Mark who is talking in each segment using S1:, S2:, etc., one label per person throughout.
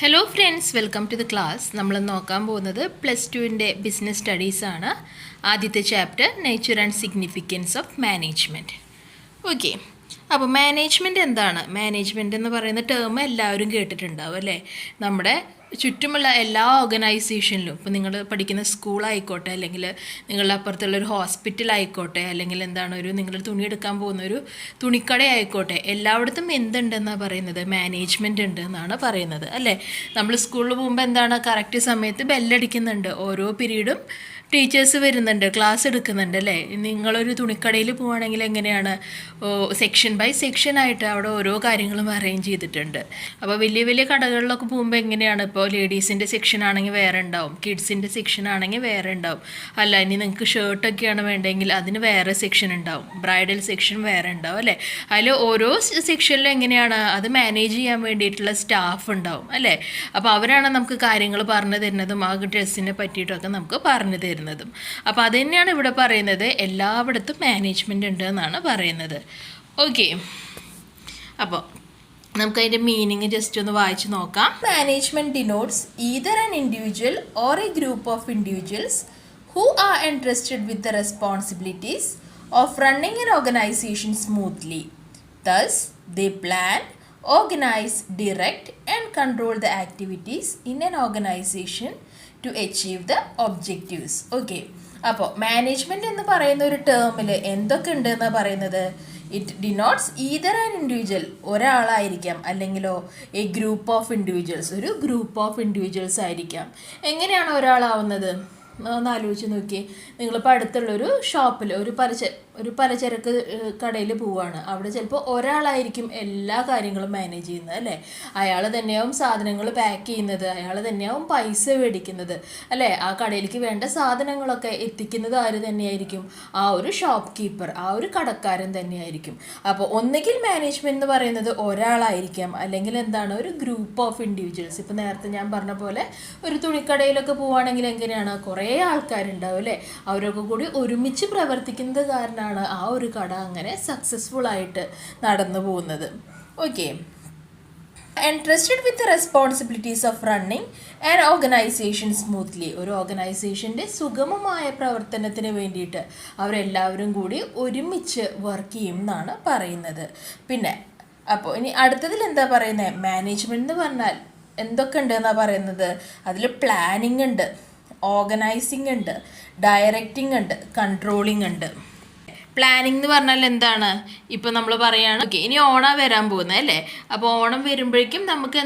S1: Hello friends, welcome to the class. നമ്മൾ നോക്കാൻ പോകുന്നത് +2ൻ്റെ ബിസിനസ് സ്റ്റഡീസാണ്. ആദ്യത്തെ chapter nature and significance of management. Okay, അപ്പോൾ മാനേജ്മെൻറ്റ് എന്താണ്? മാനേജ്മെൻറ്റ് എന്ന് പറയുന്ന ടേം എല്ലാവരും കേട്ടിട്ടുണ്ടാവും അല്ലേ? നമ്മുടെ ചുറ്റുമുള്ള എല്ലാ ഓർഗനൈസേഷനിലും, ഇപ്പോൾ നിങ്ങൾ പഠിക്കുന്ന സ്കൂളായിക്കോട്ടെ, അല്ലെങ്കിൽ നിങ്ങളുടെ അപ്പുറത്തുള്ളൊരു ഹോസ്പിറ്റലായിക്കോട്ടെ, അല്ലെങ്കിൽ നിങ്ങൾ തുണി എടുക്കാൻ പോകുന്ന ഒരു തുണിക്കട ആയിക്കോട്ടെ, എല്ലായിടത്തും എന്തുണ്ടെന്നാണ് പറയുന്നത്? മാനേജ്മെൻറ്റ് ഉണ്ട് എന്നാണ് പറയുന്നത് അല്ലേ? നമ്മൾ സ്കൂളിൽ പോകുമ്പോൾ കറക്റ്റ് സമയത്ത് ബെല്ലടിക്കുന്നുണ്ട്, ഓരോ പീരീഡും ടീച്ചേഴ്സ് വരുന്നുണ്ട്, ക്ലാസ് എടുക്കുന്നുണ്ട് അല്ലേ? നിങ്ങളൊരു തുണിക്കടയിൽ പോവുകയാണെങ്കിൽ എങ്ങനെയാണ്? സെക്ഷൻ ബൈ സെക്ഷൻ ആയിട്ട് അവിടെ ഓരോ കാര്യങ്ങളും അറേഞ്ച് ചെയ്തിട്ടുണ്ട്. അപ്പോൾ വലിയ വലിയ കടകളിലൊക്കെ പോകുമ്പോൾ എങ്ങനെയാണ്? ഇപ്പോൾ ലേഡീസിൻ്റെ സെക്ഷൻ ആണെങ്കിൽ വേറെ ഉണ്ടാവും, കിഡ്സിൻ്റെ സെക്ഷൻ ആണെങ്കിൽ വേറെ ഉണ്ടാവും. അല്ല, ഇനി നിങ്ങൾക്ക് ഷർട്ടൊക്കെയാണ് വേണ്ടതെങ്കിൽ അതിന് വേറെ സെക്ഷൻ ഉണ്ടാവും, ബ്രൈഡൽ സെക്ഷൻ വേറെ ഉണ്ടാവും അല്ലേ? അതിൽ ഓരോ സെക്ഷനിലും എങ്ങനെയാണ് അത് മാനേജ് ചെയ്യാൻ വേണ്ടിയിട്ടുള്ള സ്റ്റാഫ് ഉണ്ടാവും അല്ലേ? അപ്പോൾ അവരാണ് നമുക്ക് കാര്യങ്ങൾ പറഞ്ഞു തരുന്നതും ആ ഡ്രസ്സിനെ പറ്റിയിട്ടൊക്കെ നമുക്ക് പറഞ്ഞു തരുന്നതും. അപ്പോൾ അത് തന്നെയാണ് ഇവിടെ പറയുന്നത്, എല്ലായിടത്തും മാനേജ്മെൻറ്റ് ഉണ്ട് എന്നാണ് പറയുന്നത്. ഓക്കെ, അപ്പോൾ നമുക്കതിൻ്റെ മീനിങ് ജസ്റ്റ് ഒന്ന് വായിച്ച് നോക്കാം. Management denotes either an individual or A group of individuals who are entrusted with the responsibilities of running an organization smoothly. Thus, they plan, organize, direct and control the activities in an organization to achieve the objectives. Okay, അപ്പോൾ management എന്ന് പറയുന്ന ഒരു ടേമിൽ എന്തൊക്കെ ഉണ്ട് എന്നാണ് പറയുന്നത്? It denotes either an individual, ഒരാളായിരിക്കാം, അല്ലെങ്കിലോ എ ഗ്രൂപ്പ് ഓഫ് ഇൻഡിവിജ്വൽസ്, ഒരു ഗ്രൂപ്പ് ഓഫ് ഇൻഡിവിജ്വൽസ് ആയിരിക്കാം. എങ്ങനെയാണ് ഒരാളാവുന്നത്? ഒന്ന് ആലോചിച്ച് നോക്കിയേ. നിങ്ങളിപ്പോൾ അടുത്തുള്ളൊരു ഷോപ്പിൽ ഒരു പലചരക്ക് കടയിൽ പോവുകയാണ്. അവിടെ ചിലപ്പോൾ ഒരാളായിരിക്കും എല്ലാ കാര്യങ്ങളും മാനേജ് ചെയ്യുന്നത് അല്ലേ? അയാൾ തന്നെയാവും സാധനങ്ങൾ പാക്ക് ചെയ്യുന്നത്, അയാൾ തന്നെയാവും പൈസ മേടിക്കുന്നത് അല്ലേ? ആ കടയിലേക്ക് വേണ്ട സാധനങ്ങളൊക്കെ എത്തിക്കുന്നത് ആര് തന്നെയായിരിക്കും? ആ ഒരു ഷോപ്പ് കീപ്പർ, ആ ഒരു കടക്കാരൻ തന്നെയായിരിക്കും. അപ്പോൾ ഒന്നുകിൽ മാനേജ്മെൻറ്റ് എന്ന് പറയുന്നത് ഒരാളായിരിക്കാം, അല്ലെങ്കിൽ ഒരു ഗ്രൂപ്പ് ഓഫ് ഇൻഡിവിജ്വൽസ്. ഇപ്പോൾ നേരത്തെ ഞാൻ പറഞ്ഞ പോലെ ഒരു തുണിക്കടയിലൊക്കെ പോവുകയാണെങ്കിൽ എങ്ങനെയാണ്? കുറേ ആൾക്കാരുണ്ടാവും അല്ലേ? അവരൊക്കെ കൂടി ഒരുമിച്ച് പ്രവർത്തിക്കുന്നത് കാരണമാണ് ആ ഒരു കട അങ്ങനെ സക്സസ്ഫുൾ ആയിട്ട് നടന്നു പോകുന്നത്. Okay, entrusted with the responsibilities of running an organization smoothly. ഒരു ഓർഗനൈസേഷൻ്റെ സുഗമമായ പ്രവർത്തനത്തിന് വേണ്ടിയിട്ട് അവരെല്ലാവരും കൂടി ഒരുമിച്ച് വർക്ക് ചെയ്യും എന്നാണ് പറയുന്നത്. പിന്നെ അപ്പോൾ ഇനി അടുത്തതിൽ എന്താ പറയുന്നത്? മാനേജ്മെൻറ്റ് എന്ന് പറഞ്ഞാൽ എന്തൊക്കെ ഉണ്ട് എന്നാണ് പറയുന്നത്? അതിൽ പ്ലാനിങ് ഉണ്ട്, ഓർഗനൈസിങ് ഉണ്ട്, ഡയറക്റ്റിംഗ് ഉണ്ട്, കൺട്രോളിംഗ് ഉണ്ട്. പ്ലാനിങ് എന്ന് പറഞ്ഞാൽ എന്താണ്? ഇപ്പോൾ നമ്മൾ പറയുകയാണ്, ഓക്കെ ഇനി ഓണം വരാൻ പോകുന്നത് അല്ലേ? അപ്പോൾ ഓണം വരുമ്പോഴേക്കും നമുക്ക്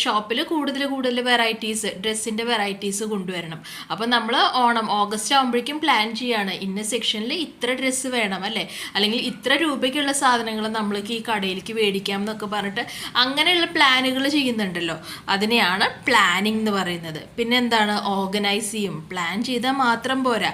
S1: ഷോപ്പിൽ കൂടുതൽ വെറൈറ്റീസ്, ഡ്രസ്സിൻ്റെ വെറൈറ്റീസ് കൊണ്ടുവരണം. അപ്പോൾ നമ്മൾ ഓഗസ്റ്റ് ആകുമ്പോഴേക്കും പ്ലാൻ ചെയ്യാണ്, ഇന്ന സെക്ഷനിൽ ഇത്ര ഡ്രസ്സ് വേണം അല്ലേ? അല്ലെങ്കിൽ ഇത്ര രൂപയ്ക്കുള്ള സാധനങ്ങൾ നമ്മൾക്ക് ഈ കടയിലേക്ക് മേടിക്കാം എന്നൊക്കെ പറഞ്ഞിട്ട് അങ്ങനെയുള്ള പ്ലാനുകൾ ചെയ്യുന്നുണ്ടല്ലോ, അതിനെയാണ് പ്ലാനിങ് എന്ന് പറയുന്നത്. പിന്നെ ഓർഗനൈസ് ചെയ്യും. പ്ലാൻ ചെയ്താൽ മാത്രം പോരാ,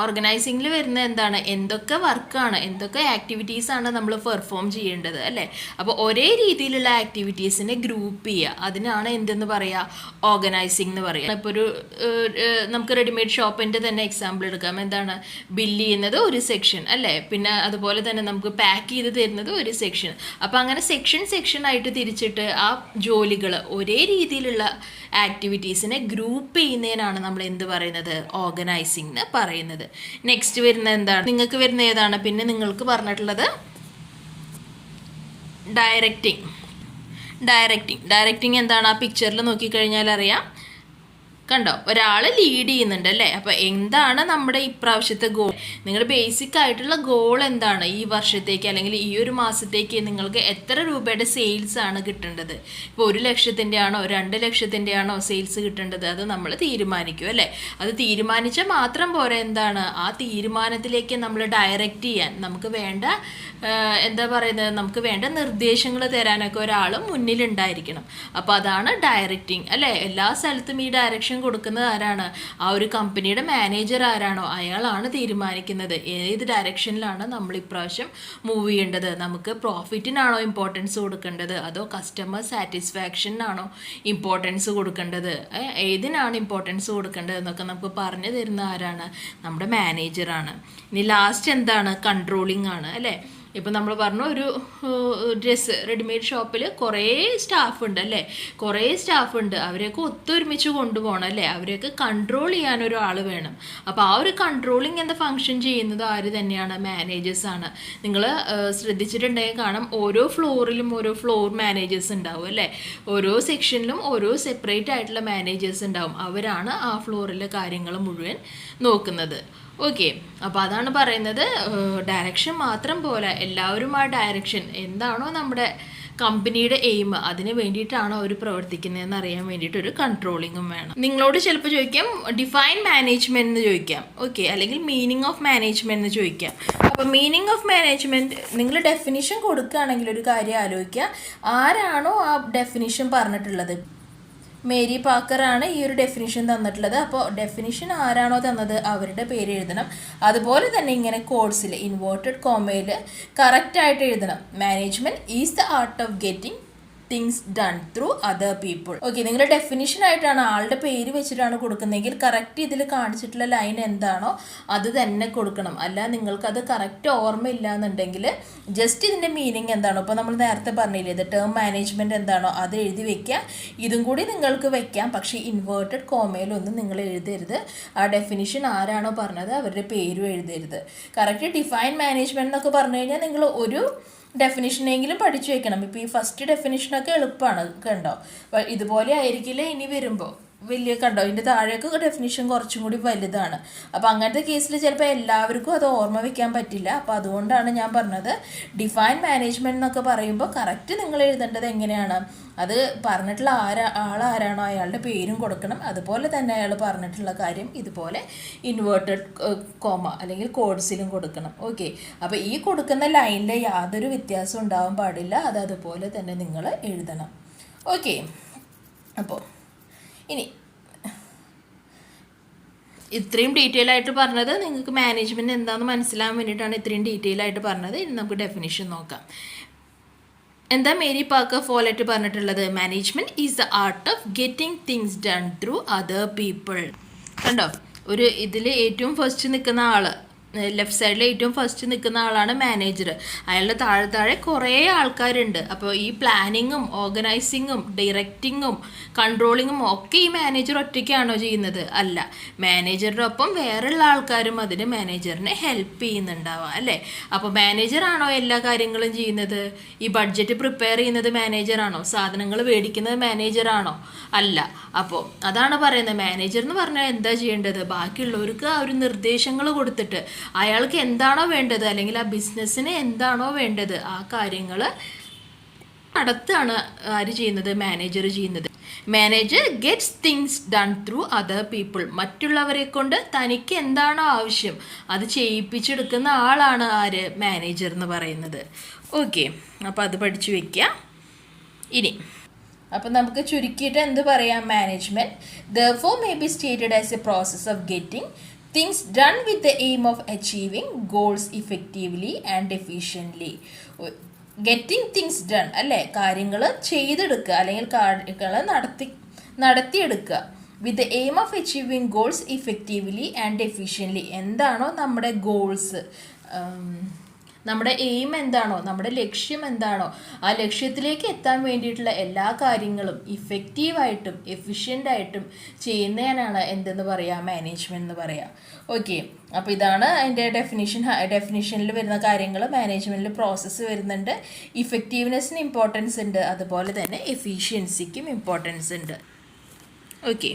S1: ഓർഗനൈസിങ്ങിൽ വരുന്നത് എന്തൊക്കെ വർക്കാണ്, എന്തൊക്കെ ആക്ടിവിറ്റീസാണ് നമ്മൾ പെർഫോം ചെയ്യേണ്ടത് അല്ലേ? അപ്പോൾ ഒരേ രീതിയിലുള്ള ആക്ടിവിറ്റീസിനെ ഗ്രൂപ്പ് ചെയ്യുക, അതിനാണ് എന്തെന്ന് പറയുക? ഓർഗനൈസിങ് എന്ന് പറയുക. ഇപ്പോൾ നമുക്ക് റെഡിമെയ്ഡ് ഷോപ്പിൻ്റെ തന്നെ എക്സാമ്പിൾ എടുക്കാം. ബില്ല് ചെയ്യുന്നത് ഒരു സെക്ഷൻ അല്ലേ? പിന്നെ അതുപോലെ തന്നെ നമുക്ക് പാക്ക് ചെയ്ത് തരുന്നത് ഒരു സെക്ഷൻ. അപ്പോൾ അങ്ങനെ സെക്ഷൻ ആയിട്ട് തിരിച്ചിട്ട് ആ ജോലികൾ, ഒരേ രീതിയിലുള്ള ആക്ടിവിറ്റീസിനെ ഗ്രൂപ്പ് ചെയ്യുന്നതിനാണ് നമ്മൾ എന്ത് പറയുന്നത്? ഓർഗനൈസിങ് എന്ന് പറയുന്നത്. നെക്സ്റ്റ് വരുന്നത് എന്താണ്? നിങ്ങൾക്ക് വരുന്ന ഏതാണ്? പിന്നെ നിങ്ങൾക്ക് പറഞ്ഞിട്ടുള്ളത് ഡയറക്റ്റിംഗ് എന്താണ്? ആ പിക്ചറിൽ നോക്കിക്കഴിഞ്ഞാൽ അറിയാം, കണ്ടോ? ഒരാൾ ലീഡ് ചെയ്യുന്നുണ്ട് അല്ലേ? അപ്പോൾ എന്താണ് നമ്മുടെ ഇപ്രാവശ്യത്തെ ഗോൾ? നിങ്ങളുടെ ബേസിക് ആയിട്ടുള്ള ഗോൾ എന്താണ്? ഈ വർഷത്തേക്ക് അല്ലെങ്കിൽ ഈ ഒരു മാസത്തേക്ക് നിങ്ങൾക്ക് എത്ര രൂപയുടെ സെയിൽസ് ആണ് കിട്ടേണ്ടത്? ഇപ്പോൾ 1 ലക്ഷത്തിൻ്റെ ആണോ 2 ലക്ഷത്തിൻ്റെ ആണോ സെയിൽസ് കിട്ടേണ്ടത്? അത് നമ്മൾ തീരുമാനിക്കും അല്ലേ? അത് തീരുമാനിച്ചാൽ മാത്രം പോരാ, ആ തീരുമാനത്തിലേക്ക് നമ്മൾ ഡയറക്റ്റ് ചെയ്യാൻ നമുക്ക് വേണ്ട നമുക്ക് വേണ്ട നിർദ്ദേശങ്ങൾ തരാനൊക്കെ ഒരാൾ മുന്നിലുണ്ടായിരിക്കണം. അപ്പോൾ അതാണ് ഡയറക്റ്റിംഗ് അല്ലേ? എല്ലാ സ്ഥലത്തും ഈ ഡയറക്ഷൻ കൊടുക്കുന്നത് ആരാണ്? ആ ഒരു കമ്പനിയുടെ മാനേജർ ആരാണോ അയാളാണ് തീരുമാനിക്കുന്നത് ഏത് ഡയറക്ഷനിലാണ് നമ്മൾ ഇപ്രാവശ്യം മൂവ് ചെയ്യേണ്ടത്. നമുക്ക് പ്രോഫിറ്റിനാണോ ഇമ്പോർട്ടൻസ് കൊടുക്കേണ്ടത്, അതോ കസ്റ്റമർ സാറ്റിസ്ഫാക്ഷനാണോ ഇമ്പോർട്ടൻസ് കൊടുക്കേണ്ടത്, ഏതിനാണ് ഇമ്പോർട്ടൻസ് കൊടുക്കേണ്ടത് എന്നൊക്കെ നമുക്ക് പറഞ്ഞു തരുന്ന ആരാണ്? നമ്മുടെ മാനേജറാണ്. ഇനി ലാസ്റ്റ് കൺട്രോളിംഗ് ആണ് അല്ലേ? ഇപ്പം നമ്മൾ പറഞ്ഞു ഒരു ഡ്രസ്സ് റെഡിമെയ്ഡ് ഷോപ്പിൽ കുറേ സ്റ്റാഫ് ഉണ്ട് അല്ലേ, കുറേ സ്റ്റാഫ് ഉണ്ട്, അവരെയൊക്കെ ഒത്തൊരുമിച്ച് കൊണ്ടുപോകണം അല്ലേ, അവരെയൊക്കെ കൺട്രോൾ ചെയ്യാൻ ഒരാൾ വേണം. അപ്പോൾ ആ ഒരു കൺട്രോളിങ് എന്ന ഫംഗ്ഷൻ ചെയ്യുന്നത് ആര് തന്നെയാണ്? മാനേജേഴ്സാണ്. നിങ്ങൾ ശ്രദ്ധിച്ചിട്ടുണ്ടെങ്കിൽ കാണാം, ഓരോ ഫ്ലോറിലും ഓരോ ഫ്ലോർ മാനേജേഴ്സ് ഉണ്ടാവും അല്ലേ, ഓരോ സെക്ഷനിലും ഓരോ സെപ്പറേറ്റ് ആയിട്ടുള്ള മാനേജേഴ്സ് ഉണ്ടാവും. അവരാണ് ആ ഫ്ലോറിലെ കാര്യങ്ങൾ മുഴുവൻ നോക്കുന്നത്. ഓക്കെ, അപ്പോൾ അതാണ് പറയുന്നത്, ഡയറക്ഷൻ മാത്രം പോലെ എല്ലാവരും ആ ഡയറക്ഷൻ എന്താണോ നമ്മുടെ കമ്പനിയുടെ എയിം, അതിന് വേണ്ടിയിട്ടാണോ അവർ പ്രവർത്തിക്കുന്നതെന്ന് അറിയാൻ വേണ്ടിയിട്ട് ഒരു കൺട്രോളിങ്ങും വേണം. നിങ്ങളോട് ചിലപ്പോൾ ചോദിക്കാം ഡിഫൈൻ മാനേജ്മെൻറ്റ് എന്ന് ചോദിക്കാം, ഓക്കെ, അല്ലെങ്കിൽ മീനിങ് ഓഫ് മാനേജ്മെൻറ്റ് എന്ന് ചോദിക്കാം. അപ്പോൾ മീനിങ് ഓഫ് മാനേജ്മെൻറ്റ് നിങ്ങൾ ഡെഫിനിഷൻ കൊടുക്കുകയാണെങ്കിൽ ഒരു കാര്യം ആലോചിക്കുക, ആരാണോ ആ ഡെഫിനിഷൻ പറഞ്ഞിട്ടുള്ളത്, മേരി പാക്കറാണ് ഈ ഒരു ഡെഫിനിഷൻ തന്നിട്ടുള്ളത്. അപ്പോൾ ഡെഫിനിഷൻ ആരാണോ തന്നത് അവരുടെ പേര് എഴുതണം. അതുപോലെ തന്നെ ഇങ്ങനെ കോഴ്സിൽ ഇൻവേർട്ടഡ് കോമയിൽ കറക്റ്റായിട്ട് എഴുതണം. Management is the art of getting things done through other people. Okay, നിങ്ങളുടെ ഡെഫിനിഷൻ ആയിട്ടാണ് ആളുടെ പേര് വെച്ചിട്ടാണ് കൊടുക്കുന്നതെങ്കിൽ കറക്റ്റ് ഇതിൽ കാണിച്ചിട്ടുള്ള ലൈൻ എന്താണോ അത് തന്നെ കൊടുക്കണം. അല്ല നിങ്ങൾക്കത് കറക്റ്റ് ഓർമ്മയില്ല എന്നുണ്ടെങ്കിൽ ജസ്റ്റ് ഇതിൻ്റെ മീനിങ് എന്താണോ, ഇപ്പോൾ നമ്മൾ നേരത്തെ പറഞ്ഞില്ലേ ഇത് ടേം മാനേജ്മെൻറ്റ് എന്താണോ അത് എഴുതി വെക്കുക. ഇതും കൂടി നിങ്ങൾക്ക് വെക്കാം, പക്ഷേ ഇൻവേർട്ടഡ് കോമയിലൊന്നും നിങ്ങൾ എഴുതരുത്. ആ ഡെഫിനിഷൻ ആരാണോ പറഞ്ഞത് അവരുടെ പേരും എഴുതരുത്. കറക്റ്റ് ഡിഫൈൻ മാനേജ്മെൻറ്റ് എന്നൊക്കെ പറഞ്ഞു കഴിഞ്ഞാൽ നിങ്ങൾ ഒരു ഡെഫിനിഷനെങ്കിലും പഠിച്ചു വെക്കണം. ഇപ്പോൾ ഈ ഫസ്റ്റ് ഡെഫിനിഷനൊക്കെ എളുപ്പമാണ്, കണ്ടോ, ഇതുപോലെ ആയിരിക്കില്ല ഇനി വരുമ്പോൾ വലിയ, കണ്ടോ, ഇതിൻ്റെ താഴേക്ക് ഡെഫിനിഷൻ കുറച്ചും കൂടി വലുതാണ്. അപ്പോൾ അങ്ങനത്തെ കേസിൽ ചിലപ്പോൾ എല്ലാവർക്കും അത് ഓർമ്മ വയ്ക്കാൻ പറ്റില്ല. അപ്പോൾ അതുകൊണ്ടാണ് ഞാൻ പറഞ്ഞത് ഡിഫൈൻ മാനേജ്മെൻറ്റ് എന്നൊക്കെ പറയുമ്പോൾ കറക്റ്റ് നിങ്ങൾ എഴുതേണ്ടത് എങ്ങനെയാണ്, അത് പറഞ്ഞിട്ടുള്ള ആളാരാണോ അയാളുടെ പേരും കൊടുക്കണം. അതുപോലെ തന്നെ അയാൾ പറഞ്ഞിട്ടുള്ള കാര്യം ഇതുപോലെ ഇൻവേർട്ടഡ് കോമ അല്ലെങ്കിൽ കോഡ്സിലും കൊടുക്കണം. ഓക്കെ, അപ്പോൾ ഈ കൊടുക്കുന്ന ലൈനിൽ യാതൊരു വ്യത്യാസം ഉണ്ടാവാൻ പാടില്ല, അത് അതുപോലെ തന്നെ നിങ്ങൾ എഴുതണം. ഓക്കെ, അപ്പോൾ ഇനി ഇത്രയും ഡീറ്റെയിൽ ആയിട്ട് പറഞ്ഞത് നിങ്ങൾക്ക് മാനേജ്മെൻറ്റ് എന്താണെന്ന് മനസ്സിലാകാൻ വേണ്ടിയിട്ടാണ് ഇത്രയും ഡീറ്റെയിൽ ആയിട്ട് പറഞ്ഞത്. ഇനി നമുക്ക് ഡെഫിനിഷൻ നോക്കാം. എന്താ മേരി പാക്കർ ഫോലറ്റ് പറഞ്ഞിട്ടുള്ളത്? Management is the art of getting things done through other people. കണ്ടോ, ഒരു ഇതിൽ ഏറ്റവും ഫസ്റ്റ് നിൽക്കുന്ന ആൾ, ലെഫ്റ്റ് സൈഡിൽ ഏറ്റവും ഫസ്റ്റ് നിൽക്കുന്ന ആളാണ് മാനേജർ. അയാളുടെ താഴെ കുറേ ആൾക്കാരുണ്ട്. അപ്പോൾ ഈ പ്ലാനിങ്ങും ഓർഗനൈസിങ്ങും ഡയറക്റ്റിങ്ങും കൺട്രോളിങ്ങും ഒക്കെ ഈ മാനേജർ ഒറ്റയ്ക്കാണോ ചെയ്യുന്നത്? അല്ല, മാനേജറുടെ ഒപ്പം വേറെയുള്ള ആൾക്കാരും അതിന് മാനേജറിനെ ഹെൽപ്പ് ചെയ്യുന്നുണ്ടാവാം അല്ലേ. അപ്പോൾ മാനേജറാണോ എല്ലാ കാര്യങ്ങളും ചെയ്യുന്നത്? ഈ ബഡ്ജറ്റ് പ്രിപ്പയർ ചെയ്യുന്നത് മാനേജറാണോ? സാധനങ്ങൾ മേടിക്കുന്നത് മാനേജറാണോ? അല്ല. അപ്പോൾ അതാണ് പറയുന്നത്, മാനേജർ എന്ന് പറഞ്ഞാൽ എന്താ ചെയ്യേണ്ടത്? ബാക്കിയുള്ളവർക്ക് ആ ഒരു നിർദ്ദേശങ്ങൾ കൊടുത്തിട്ട് അയാൾക്ക് എന്താണോ വേണ്ടത് അല്ലെങ്കിൽ ആ ബിസിനസ്സിന് എന്താണോ വേണ്ടത് ആ കാര്യങ്ങൾ നടത്താണ് ആര് ചെയ്യുന്നത്? മാനേജർ ചെയ്യുന്നത്. Manager gets things done through other people. മറ്റുള്ളവരെ കൊണ്ട് തനിക്ക് എന്താണോ ആവശ്യം അത് ചെയ്യിപ്പിച്ചെടുക്കുന്ന ആളാണ് ആര്? മാനേജർ എന്ന് പറയുന്നത്. ഓക്കെ, അപ്പോൾ അത് പഠിച്ചു വയ്ക്കുക. ഇനി അപ്പം നമുക്ക് ചുരുക്കിയിട്ട് എന്ത് പറയാം? Management therefore may be stated as a process of getting things done with the aim of achieving goals effectively and efficiently. Getting things done അല്ലേ, കാര്യങ്ങൾ ചെയ്തെടുക്കുക അല്ലെങ്കിൽ കാര്യങ്ങൾ നടത്തിയെടുക്കുക. With the aim of achieving goals effectively and efficiently. എന്താണോ നമ്മുടെ goals, നമ്മുടെ aim എന്താണോ, നമ്മുടെ ലക്ഷ്യം എന്താണോ, ആ ലക്ഷ്യത്തിലേക്ക് എത്താൻ വേണ്ടിയിട്ടുള്ള എല്ലാ കാര്യങ്ങളും ഇഫക്റ്റീവായിട്ടും എഫിഷ്യൻ്റായിട്ടും ചെയ്യുന്നതിനാണ് എന്തെന്ന് പറയുക? മാനേജ്മെൻറ്റ് എന്ന് പറയാം. ഓക്കെ, അപ്പോൾ ഇതാണ് അതിൻ്റെ ഡെഫിനിഷനിൽ വരുന്ന കാര്യങ്ങൾ. മാനേജ്മെൻറ്റിൽ പ്രോസസ്സ് വരുന്നുണ്ട്, ഇഫക്റ്റീവ്നെസ്സിന് ഇമ്പോർട്ടൻസ് ഉണ്ട്, അതുപോലെ തന്നെ എഫിഷ്യൻസിക്കും ഇമ്പോർട്ടൻസ് ഉണ്ട്. ഓക്കെ,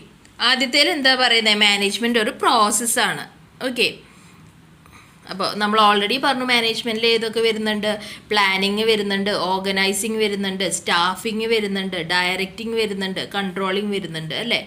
S1: ആദ്യത്തേൽ എന്താ പറയുന്നത്? മാനേജ്മെൻറ്റ് ഒരു പ്രോസസ്സാണ്. ഓക്കെ, അപ്പോൾ നമ്മൾ ഓൾറെഡി പറഞ്ഞു മാനേജ്മെൻറ്റിൽ ഏതൊക്കെ വരുന്നുണ്ട്? പ്ലാനിങ് വരുന്നുണ്ട്, ഓർഗനൈസിങ് വരുന്നുണ്ട്, സ്റ്റാഫിങ് വരുന്നുണ്ട്, ഡയറക്റ്റിംഗ് വരുന്നുണ്ട്, കൺട്രോളിങ് വരുന്നുണ്ട് അല്ലേ.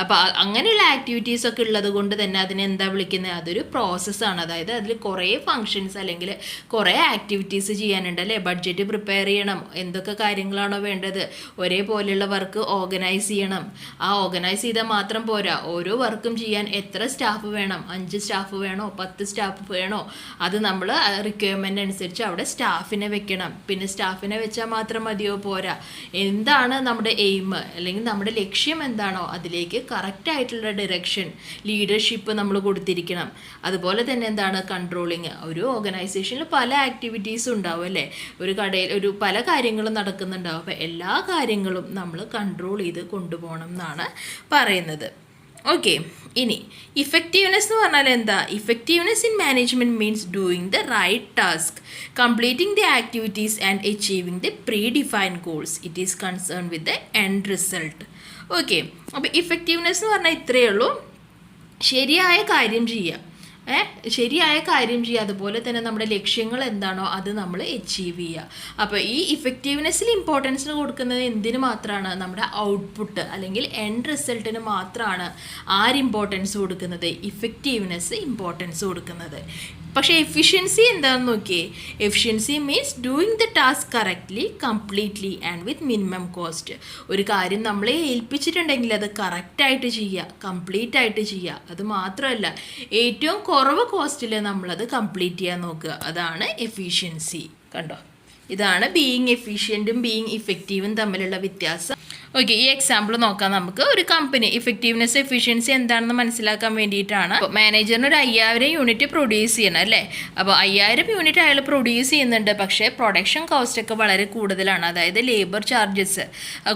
S1: അപ്പോൾ അങ്ങനെയുള്ള ആക്ടിവിറ്റീസൊക്കെ ഉള്ളത് കൊണ്ട് തന്നെ അതിനെ എന്താ വിളിക്കുന്നത്? അതൊരു പ്രോസസ്സാണ്. അതായത് അതിൽ കുറേ ഫങ്ഷൻസ് അല്ലെങ്കിൽ കുറേ ആക്ടിവിറ്റീസ് ചെയ്യാനുണ്ട് അല്ലേ. ബഡ്ജറ്റ് പ്രിപ്പയർ ചെയ്യണം, എന്തൊക്കെ കാര്യങ്ങളാണോ വേണ്ടത്, ഒരേപോലെയുള്ള വർക്ക് ഓർഗനൈസ് ചെയ്യണം. ആ ഓർഗനൈസ് ചെയ്താൽ മാത്രം പോരാ, ഓരോ വർക്കും ചെയ്യാൻ എത്ര സ്റ്റാഫ് വേണം? 5 സ്റ്റാഫ് വേണോ 10 സ്റ്റാഫ് വേണോ? അത് നമ്മൾ റിക്വയർമെൻ്റ് അനുസരിച്ച് അവിടെ സ്റ്റാഫിനെ വെക്കണം. പിന്നെ സ്റ്റാഫിനെ വെച്ചാൽ മാത്രം മതിയോ? പോരാ. എന്താണ് നമ്മുടെ എയിം അല്ലെങ്കിൽ നമ്മുടെ ലക്ഷ്യം എന്താണോ അതിലേക്ക് കറക്റ്റായിട്ടുള്ള ഡയറക്ഷൻ, ലീഡർഷിപ്പ് നമ്മൾ കൊടുത്തിരിക്കണം. അതുപോലെ തന്നെ എന്താണ് കൺട്രോളിങ്. ഒരു ഓർഗനൈസേഷനിൽ പല ആക്ടിവിറ്റീസും ഉണ്ടാവും അല്ലേ, ഒരു കടയിൽ പല കാര്യങ്ങളും നടക്കുന്നുണ്ടാവും. അപ്പോൾ എല്ലാ കാര്യങ്ങളും നമ്മൾ കൺട്രോൾ ചെയ്ത് കൊണ്ടുപോകണം എന്നാണ് പറയുന്നത്. ഓക്കെ, ഇനി ഇഫക്റ്റീവ്നെസ് എന്ന് പറഞ്ഞാൽ എന്താ? Effectiveness in management means doing the right task, completing the activities and achieving the predefined goals. It is concern with the end result. Okay, അപ്പോൾ ഇഫക്റ്റീവ്നെസ് എന്ന് പറഞ്ഞാൽ ഇത്രയേ ഉള്ളൂ, ശരിയായ കാര്യം ചെയ്യുക, ശരിയായ കാര്യം ചെയ്യുക, അതുപോലെ തന്നെ നമ്മുടെ ലക്ഷ്യങ്ങൾ എന്താണോ അത് നമ്മൾ അച്ചീവ് ചെയ്യുക. അപ്പോൾ ഈ ഇഫക്റ്റീവ്നെസ്സിൽ ഇമ്പോർട്ടൻസിന് കൊടുക്കുന്നത് എന്തിനു മാത്രമാണ്? നമ്മുടെ ഔട്ട്പുട്ട് അല്ലെങ്കിൽ എൻഡ് റിസൾട്ടിന് മാത്രമാണ് ഇമ്പോർട്ടൻസ് കൊടുക്കുന്നത്, ഇഫക്റ്റീവ്നെസ് ഇമ്പോർട്ടൻസ് കൊടുക്കുന്നത്. പക്ഷേ എഫിഷ്യൻസി എന്താണെന്ന് നോക്കിയേ. Efficiency means doing the task correctly, completely and with minimum cost. ഒരു കാര്യം നമ്മളെ ഏൽപ്പിച്ചിട്ടുണ്ടെങ്കിൽ അത് കറക്റ്റായിട്ട് ചെയ്യുക, കംപ്ലീറ്റ് ആയിട്ട് ചെയ്യുക. അത് മാത്രമല്ല ഏറ്റവും കുറവ് കോസ്റ്റിൽ നമ്മളത് കംപ്ലീറ്റ് ചെയ്യാൻ നോക്കുക. അതാണ് എഫിഷ്യൻസി. കണ്ടോ, ഇതാണ് ബീയിങ് എഫിഷ്യൻറ്റും ബീയിങ് ഇഫക്റ്റീവും തമ്മിലുള്ള വ്യത്യാസം. ഓക്കെ, ഈ എക്സാമ്പിൾ നോക്കാം നമുക്ക്. ഒരു കമ്പനി ഇഫക്റ്റീവ്നെസ് എഫിഷ്യൻസി എന്താണെന്ന് മനസ്സിലാക്കാൻ വേണ്ടിയിട്ടാണ്. അപ്പോൾ മാനേജറിന് ഒരു 5000 യൂണിറ്റ് പ്രൊഡ്യൂസ് ചെയ്യണം അല്ലേ. അപ്പോൾ 5000 യൂണിറ്റ് അയാൾ പ്രൊഡ്യൂസ് ചെയ്യുന്നുണ്ട്, പക്ഷേ പ്രൊഡക്ഷൻ കോസ്റ്റ് ഒക്കെ വളരെ കൂടുതലാണ്. അതായത് ലേബർ ചാർജസ്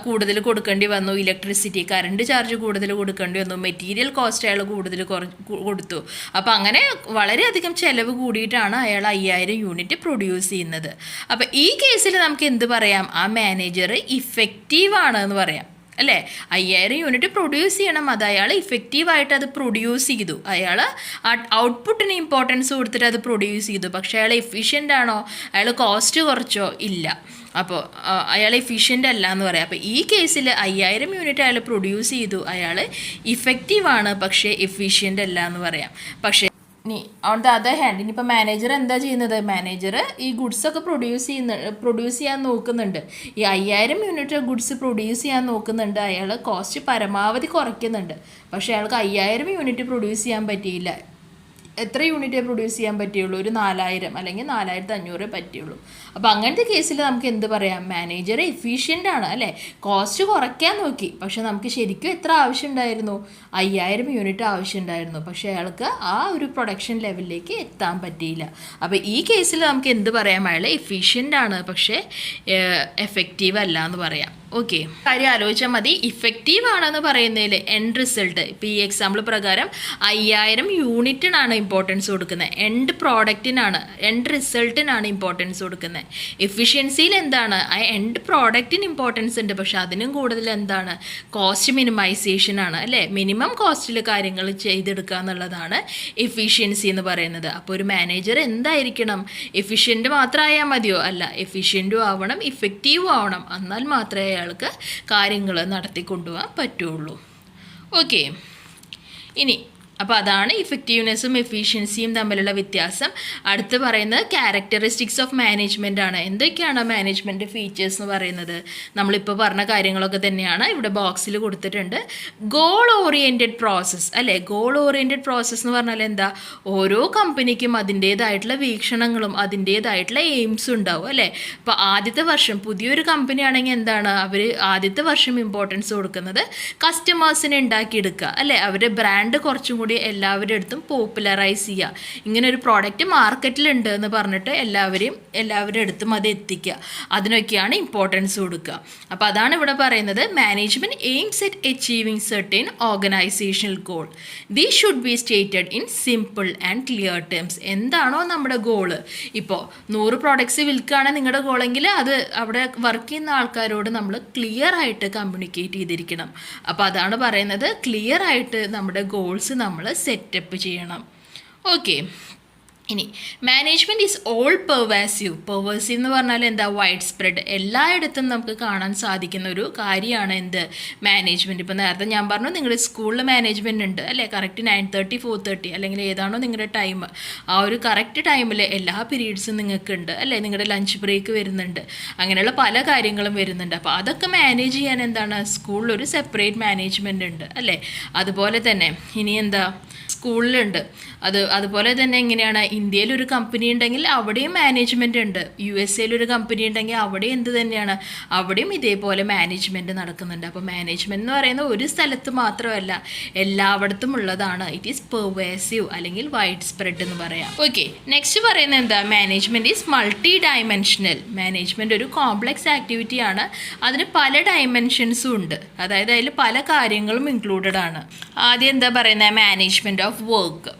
S1: കൂടുതൽ കൊടുക്കേണ്ടി വന്നു, ഇലക്ട്രിസിറ്റി കറണ്ട് ചാർജ് കൂടുതൽ കൊടുക്കേണ്ടി വന്നു, മെറ്റീരിയൽ കോസ്റ്റ് അയാൾ കൂടുതൽ കൊടുത്തു. അപ്പോൾ അങ്ങനെ വളരെയധികം ചിലവ് കൂടിയിട്ടാണ് അയാൾ 5000 യൂണിറ്റ് പ്രൊഡ്യൂസ് ചെയ്യുന്നത്. അപ്പോൾ ഈ കേസിൽ നമുക്ക് എന്ത് പറയാം? ആ മാനേജർ ഇഫക്റ്റീവാണ് എന്ന് പറയാം അല്ലേ. 5000 യൂണിറ്റ് പ്രൊഡ്യൂസ് ചെയ്യണം, അത് അയാൾ ഇഫക്റ്റീവായിട്ട് അത് പ്രൊഡ്യൂസ് ചെയ്തു. അയാൾ ഔട്ട്പുട്ടിന് ഇമ്പോർട്ടൻസ് കൊടുത്തിട്ട് അത് പ്രൊഡ്യൂസ് ചെയ്തു. പക്ഷേ അയാൾ എഫിഷ്യൻ്റ് ആണോ? അയാൾ കോസ്റ്റ് കുറച്ചോ? ഇല്ല. അപ്പോൾ അയാൾ എഫിഷ്യൻ്റ് അല്ല എന്ന് പറയാം. അപ്പോൾ ഈ കേസിൽ 5000 യൂണിറ്റ് അയാൾ പ്രൊഡ്യൂസ് ചെയ്തു, അയാൾ ഇഫക്റ്റീവാണ്, പക്ഷേ എഫിഷ്യൻ്റ് അല്ല എന്ന് പറയാം. പക്ഷേ ഇനി ഓൺ ദ അതർ ഹാൻഡ് ഇനിയിപ്പോൾ മാനേജർ എന്താ ചെയ്യുന്നത്? മാനേജർ ഈ ഗുഡ്സൊക്കെ പ്രൊഡ്യൂസ് ചെയ്യാൻ നോക്കുന്നുണ്ട്. ഈ 5000 യൂണിറ്റ് ഗുഡ്സ് പ്രൊഡ്യൂസ് ചെയ്യാൻ നോക്കുന്നുണ്ട്. അയാൾ കോസ്റ്റ് പരമാവധി കുറയ്ക്കുന്നുണ്ട്. പക്ഷേ അയാൾക്ക് 5000 യൂണിറ്റ് പ്രൊഡ്യൂസ് ചെയ്യാൻ പറ്റിയില്ല. എത്ര യൂണിറ്റേ പ്രൊഡ്യൂസ് ചെയ്യാൻ പറ്റുള്ളൂ? ഒരു 4000 അല്ലെങ്കിൽ 4500 പറ്റുള്ളൂ. അപ്പോൾ അങ്ങനത്തെ കേസിൽ നമുക്ക് എന്ത് പറയാം? മാനേജർ എഫിഷ്യൻ്റ് ആണ് അല്ലേ, കോസ്റ്റ് കുറയ്ക്കാൻ നോക്കി. പക്ഷെ നമുക്ക് ശരിക്കും എത്ര ആവശ്യമുണ്ടായിരുന്നു? 5000 യൂണിറ്റ് ആവശ്യമുണ്ടായിരുന്നു. പക്ഷേ അയാൾക്ക് ആ ഒരു പ്രൊഡക്ഷൻ ലെവലിലേക്ക് എത്താൻ പറ്റിയില്ല. അപ്പോൾ ഈ കേസിൽ നമുക്ക് എന്ത് പറയാം? അയാൾ എഫിഷ്യൻ്റ് ആണ്, പക്ഷേ എഫക്റ്റീവ് അല്ല എന്ന് പറയാം. ഓക്കെ, കാര്യം ആലോചിച്ചാൽ മതി. ഇഫക്റ്റീവ് ആണെന്ന് പറയുന്നതിൽ എൻഡ് റിസൾട്ട്, ഇപ്പോൾ ഈ എക്സാമ്പിൾ പ്രകാരം 5000 യൂണിറ്റിനാണ് ഇമ്പോർട്ടൻസ് കൊടുക്കുന്നത്, എൻഡ് പ്രോഡക്റ്റിനാണ്, എൻഡ് റിസൾട്ടിനാണ് ഇമ്പോർട്ടൻസ് കൊടുക്കുന്നത്. എഫിഷ്യൻസിയിൽ എന്താണ്? ആ എൻഡ് പ്രോഡക്റ്റിന് ഇമ്പോർട്ടൻസ് ഉണ്ട്, പക്ഷെ അതിനും കൂടുതൽ എന്താണ്? കോസ്റ്റ് മിനിമൈസേഷൻ ആണ് അല്ലേ. മിനിമം കോസ്റ്റിൽ കാര്യങ്ങൾ ചെയ്തെടുക്കുക എന്നുള്ളതാണ് എഫിഷ്യൻസി എന്ന് പറയുന്നത്. അപ്പോൾ ഒരു മാനേജർ എന്തായിരിക്കണം? എഫിഷ്യൻറ്റ് മാത്രമായാൽ മതിയോ? അല്ല, എഫിഷ്യൻറ്റും ആവണം, ഇഫക്റ്റീവും ആവണം. എന്നാൽ മാത്രമേ അയാൾക്ക് കാര്യങ്ങൾ നടത്തിക്കൊണ്ടുപോകാൻ പറ്റുള്ളൂ. ഓക്കെ, ഇനി അപ്പോൾ അതാണ് ഇഫക്റ്റീവ്നെസ്സും എഫിഷ്യൻസിയും തമ്മിലുള്ള വ്യത്യാസം. അടുത്ത് പറയുന്നത് ക്യാരക്ടറിസ്റ്റിക്സ് ഓഫ് മാനേജ്മെൻ്റ് ആണ്. എന്തൊക്കെയാണ് മാനേജ്മെൻറ്റ് ഫീച്ചേഴ്സ് എന്ന് പറയുന്നത്? നമ്മളിപ്പോൾ പറഞ്ഞ കാര്യങ്ങളൊക്കെ തന്നെയാണ് ഇവിടെ ബോക്സിൽ കൊടുത്തിട്ടുണ്ട്. ഗോൾ ഓറിയൻറ്റഡ് പ്രോസസ്സ് അല്ലേ. ഗോൾ ഓറിയൻറ്റഡ് പ്രോസസ്സ് എന്ന് പറഞ്ഞാൽ എന്താ? ഓരോ കമ്പനിക്കും അതിൻ്റേതായിട്ടുള്ള വീക്ഷണങ്ങളും അതിൻ്റേതായിട്ടുള്ള എയിംസും ഉണ്ടാവും അല്ലേ. അപ്പോൾ ആദ്യത്തെ വർഷം പുതിയൊരു കമ്പനി ആണെങ്കിൽ എന്താണ് അവർ ആദ്യത്തെ വർഷം ഇമ്പോർട്ടൻസ് കൊടുക്കുന്നത്? കസ്റ്റമേഴ്സിനെ ഉണ്ടാക്കിയെടുക്കുക അല്ലേ. അവരുടെ ബ്രാൻഡ് കുറച്ചും എല്ലാവരുടെ അടുത്തും പോപ്പുലറൈസ് ചെയ്യുക. ഇങ്ങനെ ഒരു പ്രോഡക്റ്റ് മാർക്കറ്റിലുണ്ട് എന്ന് പറഞ്ഞിട്ട് എല്ലാവരുടെ അടുത്തും അത് എത്തിക്കുക. അതിനൊക്കെയാണ് ഇമ്പോർട്ടൻസ് കൊടുക്കുക. അപ്പോൾ അതാണ് ഇവിടെ പറയുന്നത് management aims at achieving certain organisational goal. These should be stated in simple and clear terms. എന്താണോ നമ്മുടെ ഗോള്, ഇപ്പോൾ 100 പ്രോഡക്ട്സ് വിൽക്കുകയാണ് നിങ്ങളുടെ ഗോളെങ്കിൽ അത് അവിടെ വർക്ക് ചെയ്യുന്ന ആൾക്കാരോട് നമ്മൾ ക്ലിയർ ആയിട്ട് കമ്മ്യൂണിക്കേറ്റ് ചെയ്തിരിക്കണം. അപ്പോൾ അതാണ് പറയുന്നത് ക്ലിയർ ആയിട്ട് നമ്മുടെ ഗോൾസ് നമ്മൾ സെറ്റപ്പ് ചെയ്യണം. ഓക്കെ, ഇനി മാനേജ്മെൻറ്റ് ഈസ് ഓൾ പെർവേസീവ് എന്ന് പറഞ്ഞാൽ എന്താ? വൈഡ് സ്പ്രെഡ്, എല്ലായിടത്തും നമുക്ക് കാണാൻ സാധിക്കുന്ന ഒരു കാര്യമാണ് എന്ത്? മാനേജ്മെൻറ്റ്. ഇപ്പോൾ നേരത്തെ ഞാൻ പറഞ്ഞു നിങ്ങളുടെ സ്കൂളിൽ മാനേജ്മെൻറ്റ് ഉണ്ട് അല്ലേ. കറക്റ്റ് 9:30 4:30 അല്ലെങ്കിൽ ഏതാണോ നിങ്ങളുടെ ടൈം, ആ ഒരു കറക്റ്റ് ടൈമിൽ എല്ലാ പീരീഡ്സും നിങ്ങൾക്കുണ്ട് അല്ലേ. നിങ്ങളുടെ ലഞ്ച് ബ്രേക്ക് വരുന്നുണ്ട്, അങ്ങനെയുള്ള പല കാര്യങ്ങളും വരുന്നുണ്ട്. അപ്പോൾ അതൊക്കെ മാനേജ് ചെയ്യാൻ എന്താണ്? സ്കൂളിലൊരു സെപ്പറേറ്റ് മാനേജ്മെൻറ്റ് ഉണ്ട് അല്ലേ. അതുപോലെ തന്നെ ഇനി എന്താ? സ്കൂളിലുണ്ട് അതുപോലെ തന്നെ എങ്ങനെയാണ്? ഇന്ത്യയിലൊരു കമ്പനി ഉണ്ടെങ്കിൽ അവിടെയും മാനേജ്മെൻറ്റ് ഉണ്ട്, USA കമ്പനി ഉണ്ടെങ്കിൽ അവിടെ എന്ത് തന്നെയാണ്, അവിടെയും ഇതേപോലെ മാനേജ്മെൻറ്റ് നടക്കുന്നുണ്ട്. അപ്പോൾ മാനേജ്മെൻറ്റ് എന്ന് പറയുന്നത് ഒരു സ്ഥലത്ത് മാത്രമല്ല, എല്ലായിടത്തും ഉള്ളതാണ്. ഇറ്റ് ഈസ് പെർവേസീവ് അല്ലെങ്കിൽ വൈഡ് സ്പ്രെഡ് എന്ന് പറയാം. ഓക്കെ, നെക്സ്റ്റ് പറയുന്നത് എന്താ, management is multi dimensional. Management ഒരു കോംപ്ലക്സ് ആക്ടിവിറ്റിയാണ്, അതിന് പല ഡയമെൻഷൻസും ഉണ്ട്, അതായത് അതിൽ പല കാര്യങ്ങളും ഇൻക്ലൂഡഡ് ആണ്. ആദ്യം എന്താ പറയുന്നത്, മാനേജ്മെൻറ്റ് ഓഫ് വർക്ക്.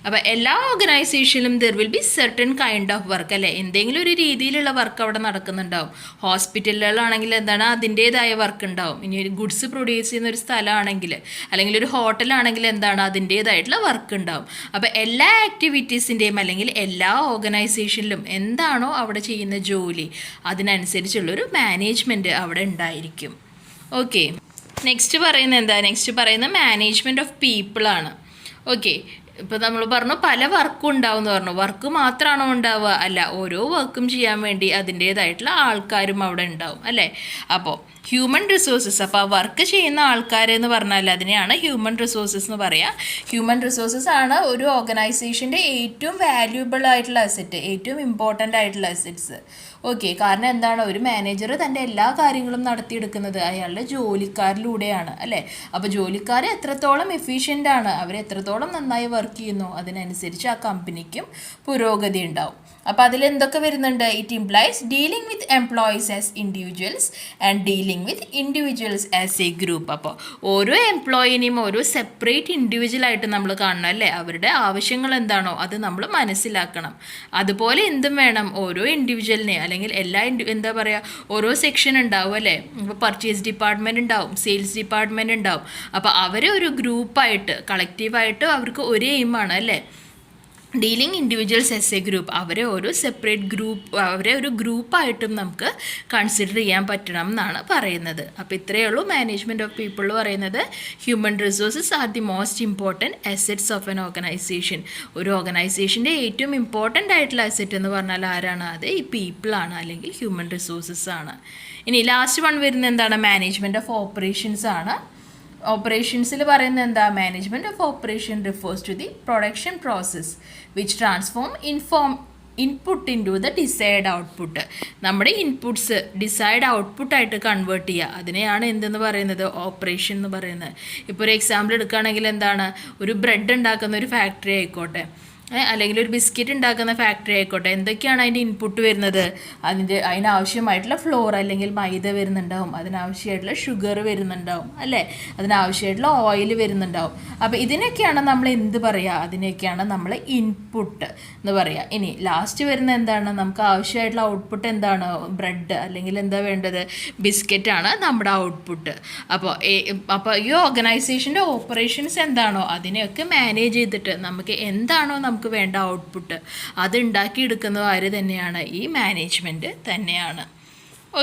S1: അപ്പോൾ എല്ലാ ഓർഗനൈസേഷനിലും there will be certain kind of work, അല്ലേ, എന്തെങ്കിലും ഒരു രീതിയിലുള്ള വർക്ക് അവിടെ നടക്കുന്നുണ്ടാവും. ഹോസ്പിറ്റലുകളാണെങ്കിൽ എന്താണ്, അതിൻ്റേതായ വർക്ക് ഉണ്ടാവും. ഇനി ഒരു ഗുഡ്സ് പ്രൊഡ്യൂസ് ചെയ്യുന്ന ഒരു സ്ഥലമാണെങ്കിൽ, അല്ലെങ്കിൽ ഒരു ഹോട്ടലാണെങ്കിൽ എന്താണ്, അതിൻ്റേതായിട്ടുള്ള വർക്ക് ഉണ്ടാവും. അപ്പോൾ എല്ലാ ആക്ടിവിറ്റീസിൻ്റെയും അല്ലെങ്കിൽ എല്ലാ ഓർഗനൈസേഷനിലും എന്താണോ അവിടെ ചെയ്യുന്ന ജോലി, അതിനനുസരിച്ചുള്ളൊരു മാനേജ്മെൻറ്റ് അവിടെ ഉണ്ടായിരിക്കും. ഓക്കെ, നെക്സ്റ്റ് പറയുന്നത് എന്താ, നെക്സ്റ്റ് പറയുന്നത് മാനേജ്മെൻറ്റ് ഓഫ് പീപ്പിളാണ്. ഓക്കെ, ഇപ്പോൾ നമ്മൾ പറഞ്ഞു പല വർക്കും ഉണ്ടാവും എന്ന് പറഞ്ഞു. വർക്ക് മാത്രമാണോ ഉണ്ടാവുക? അല്ല, ഓരോ വർക്കും ചെയ്യാൻ വേണ്ടി അതിൻ്റേതായിട്ടുള്ള ആൾക്കാരും അവിടെ ഉണ്ടാവും, അല്ലേ. അപ്പോൾ ഹ്യൂമൻ റിസോഴ്സസ്, അപ്പോൾ ആ വർക്ക് ചെയ്യുന്ന ആൾക്കാരെന്ന് പറഞ്ഞാൽ അതിനെയാണ് ഹ്യൂമൻ റിസോഴ്സസ് എന്ന് പറയുക. ഹ്യൂമൻ റിസോഴ്സസ് ആണ് ഒരു ഓർഗനൈസേഷൻ്റെ ഏറ്റവും വാല്യൂബിൾ ആയിട്ടുള്ള അസറ്റ്, ഏറ്റവും ഇമ്പോർട്ടൻ്റ് ആയിട്ടുള്ള അസറ്റ്സ്. ഓക്കെ, കാരണം എന്താണ്, ഒരു മാനേജർ തൻ്റെ എല്ലാ കാര്യങ്ങളും നടത്തിയെടുക്കുന്നത് അയാളുടെ ജോലിക്കാരിലൂടെയാണ്, അല്ലേ. അപ്പോൾ ജോലിക്കാർ എത്രത്തോളം എഫിഷ്യൻ്റ് ആണ്, അവർ എത്രത്തോളം നന്നായി വർക്ക് ചെയ്യുന്നു, അതിനനുസരിച്ച് ആ കമ്പനിക്കും പുരോഗതി ഉണ്ടാവും. അപ്പോൾ അതിലെന്തൊക്കെ വരുന്നുണ്ട്, it implies dealing with employees as individuals and dealing with individuals as A group. അപ്പോൾ ഓരോ എംപ്ലോയിനെയും ഓരോ സെപ്പറേറ്റ് ഇൻഡിവിജ്വലായിട്ട് നമ്മൾ കാണണം, അല്ലേ. അവരുടെ ആവശ്യങ്ങൾ എന്താണോ അത് നമ്മൾ മനസ്സിലാക്കണം. അതുപോലെ എന്തും വേണം, ഓരോ ഇൻഡിവിജ്വലിനെ അല്ലെങ്കിൽ എല്ലാ എന്താ പറയുക, ഓരോ സെക്ഷൻ ഉണ്ടാവും, അല്ലേ. ഇപ്പോൾ പർച്ചേസ് ഡിപ്പാർട്ട്മെൻറ്റ് ഉണ്ടാവും, സെയിൽസ് ഡിപ്പാർട്ട്മെൻറ്റ് ഉണ്ടാവും. അപ്പോൾ അവരെ ഒരു ഗ്രൂപ്പായിട്ട് കളക്റ്റീവായിട്ട് അവർക്ക് ഒരേ എയിമാണ്, അല്ലേ. Dealing individuals S A group, അവരെ ഒരു സെപ്പറേറ്റ് ഗ്രൂപ്പ്, അവരെ ഒരു ഗ്രൂപ്പായിട്ടും നമുക്ക് കൺസിഡർ ചെയ്യാൻ പറ്റണം എന്നാണ് പറയുന്നത്. അപ്പോൾ ഇത്രയേ ഉള്ളൂ മാനേജ്മെൻറ്റ് ഓഫ് പീപ്പിൾ പറയുന്നത്. Human resources are the most important assets of an organisation. ഒരു ഓർഗനൈസേഷൻ്റെ ഏറ്റവും ഇമ്പോർട്ടൻ്റ് ആയിട്ടുള്ള അസറ്റ് എന്ന് പറഞ്ഞാൽ ആരാണ്, അത് ഈ പീപ്പിളാണ് അല്ലെങ്കിൽ ഹ്യൂമൻ റിസോഴ്സസ് ആണ്. ഇനി ലാസ്റ്റ് വൺ വരുന്നത് എന്താണ്, മാനേജ്മെൻറ്റ് ഓഫ് ഓപ്പറേഷൻസ് ആണ്. ഓപ്പറേഷൻസിൽ പറയുന്നത് എന്താ, management of operation refers to the production process which transform input into the desired output. നമ്മുടെ ഇൻപുട്സ് ഡിസൈഡ് ഔട്ട്പുട്ടായിട്ട് കൺവേർട്ട് ചെയ്യുക, അതിനെയാണ് എന്തെന്ന് പറയുന്നത്, ഓപ്പറേഷൻ എന്ന് പറയുന്നത്. ഇപ്പോൾ ഒരു എക്സാമ്പിൾ എടുക്കുകയാണെങ്കിൽ എന്താണ്, ഒരു ബ്രെഡ് ഉണ്ടാക്കുന്ന ഒരു ഫാക്ടറി ആയിക്കോട്ടെ, അല്ലെങ്കിൽ ഒരു ബിസ്ക്കറ്റ് ഉണ്ടാക്കുന്ന ഫാക്ടറി ആയിക്കോട്ടെ, എന്തൊക്കെയാണ് അതിൻ്റെ ഇൻപുട്ട് വരുന്നത്, അതിനാവശ്യമായിട്ടുള്ള ഫ്ലോർ അല്ലെങ്കിൽ മൈദ വരുന്നുണ്ടാവും, അതിനാവശ്യമായിട്ടുള്ള ഷുഗർ വരുന്നുണ്ടാവും, അല്ലേ, അതിനാവശ്യമായിട്ടുള്ള ഓയിൽ വരുന്നുണ്ടാവും. അപ്പോൾ ഇതിനൊക്കെയാണ് നമ്മൾ എന്ത് പറയുക, അതിനൊക്കെയാണ് നമ്മൾ ഇൻപുട്ട് എന്ന് പറയുക. ഇനി ലാസ്റ്റ് വരുന്ന എന്താണ്, നമുക്ക് ആവശ്യമായിട്ടുള്ള ഔട്ട്പുട്ട് എന്താണ്, ബ്രെഡ് അല്ലെങ്കിൽ എന്താ വേണ്ടത്, ബിസ്ക്കറ്റാണ് നമ്മുടെ ഔട്ട്പുട്ട്. അപ്പോൾ ഈ ഓർഗനൈസേഷൻ്റെ ഓപ്പറേഷൻസ് എന്താണോ അതിനെയൊക്കെ മാനേജ് ചെയ്തിട്ട് നമുക്ക് എന്താണോ നമുക്ക് വേണ്ട ഔട്ട്പുട്ട് അത് ഉണ്ടാക്കിയെടുക്കുന്നത് ആര് തന്നെയാണ്, ഈ മാനേജ്മെൻറ്റ് തന്നെയാണ്.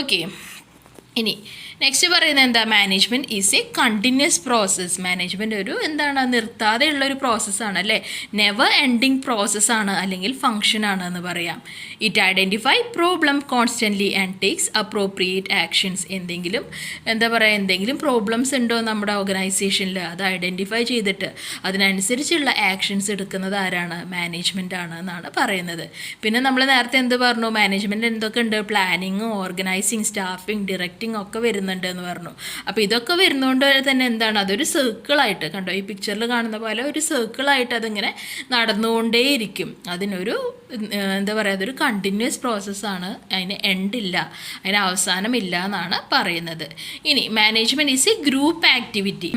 S1: ഓക്കെ, ഇനി നെക്സ്റ്റ് പറയുന്നത് എന്താ, management is A continuous process. Management ഒരു എന്താണ്, നിർത്താതെയുള്ളൊരു പ്രോസസ്സാണ്, അല്ലേ. നെവർ എൻഡിങ് പ്രോസസ്സാണ് അല്ലെങ്കിൽ ഫങ്ഷനാണ് എന്ന് പറയാം. It identify problem constantly and takes appropriate actions. എന്തെങ്കിലും പ്രോബ്ലംസ് ഉണ്ടോ നമ്മുടെ ഓർഗനൈസേഷനിൽ, അത് ഐഡൻറ്റിഫൈ ചെയ്തിട്ട് അതിനനുസരിച്ചുള്ള ആക്ഷൻസ് എടുക്കുന്നത് ആരാണ്, മാനേജ്മെൻ്റ് ആണ് എന്നാണ് പറയുന്നത്. പിന്നെ നമ്മൾ നേരത്തെ എന്ത് പറഞ്ഞു, മാനേജ്മെൻറ്റ് എന്തൊക്കെ ഉണ്ട്, പ്ലാനിങ്, ഓർഗനൈസിങ്, സ്റ്റാഫിങ്, ഡിറക്റ്റിംഗ് ഒക്കെ വരുന്നുണ്ട് എന്ന് പറഞ്ഞു. അപ്പോൾ ഇതൊക്കെ വരുന്നതുകൊണ്ട് തന്നെ എന്താണ്, അതൊരു സർക്കിളായിട്ട്, കണ്ടോ ഈ പിക്ചറിൽ കാണുന്ന പോലെ ഒരു സർക്കിളായിട്ട് അതിങ്ങനെ നടന്നുകൊണ്ടേയിരിക്കും. അതിനൊരു എന്താ പറയുക, അതൊരു കണ്ടിന്യൂസ് പ്രോസസ്സാണ്, അതിന് എൻഡില്ല, അതിന് അവസാനമില്ല എന്നാണ് പറയുന്നത്. ഇനി management is A group activity.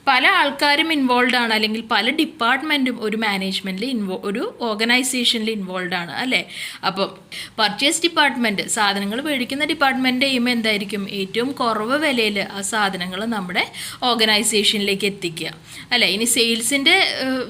S1: പല ആൾക്കാരും ഇൻവോൾവ് ആണ്, അല്ലെങ്കിൽ പല ഡിപ്പാർട്ട്മെൻറ്റും ഒരു മാനേജ്മെൻറ്റിൽ ഒരു ഓർഗനൈസേഷനിൽ ഇൻവോൾവ് ആണ്, അല്ലേ. അപ്പം പർച്ചേസ് ഡിപ്പാർട്ട്മെൻറ്റ്, സാധനങ്ങൾ മേടിക്കുന്ന ഡിപ്പാർട്ട്മെൻറ്റ് ചെയ്യുമ്പോൾ എന്തായിരിക്കും, ഏറ്റവും കുറവ് വിലയിൽ ആ സാധനങ്ങൾ നമ്മുടെ ഓർഗനൈസേഷനിലേക്ക് എത്തിക്കുക, അല്ലേ. ഇനി സെയിൽസിൻ്റെ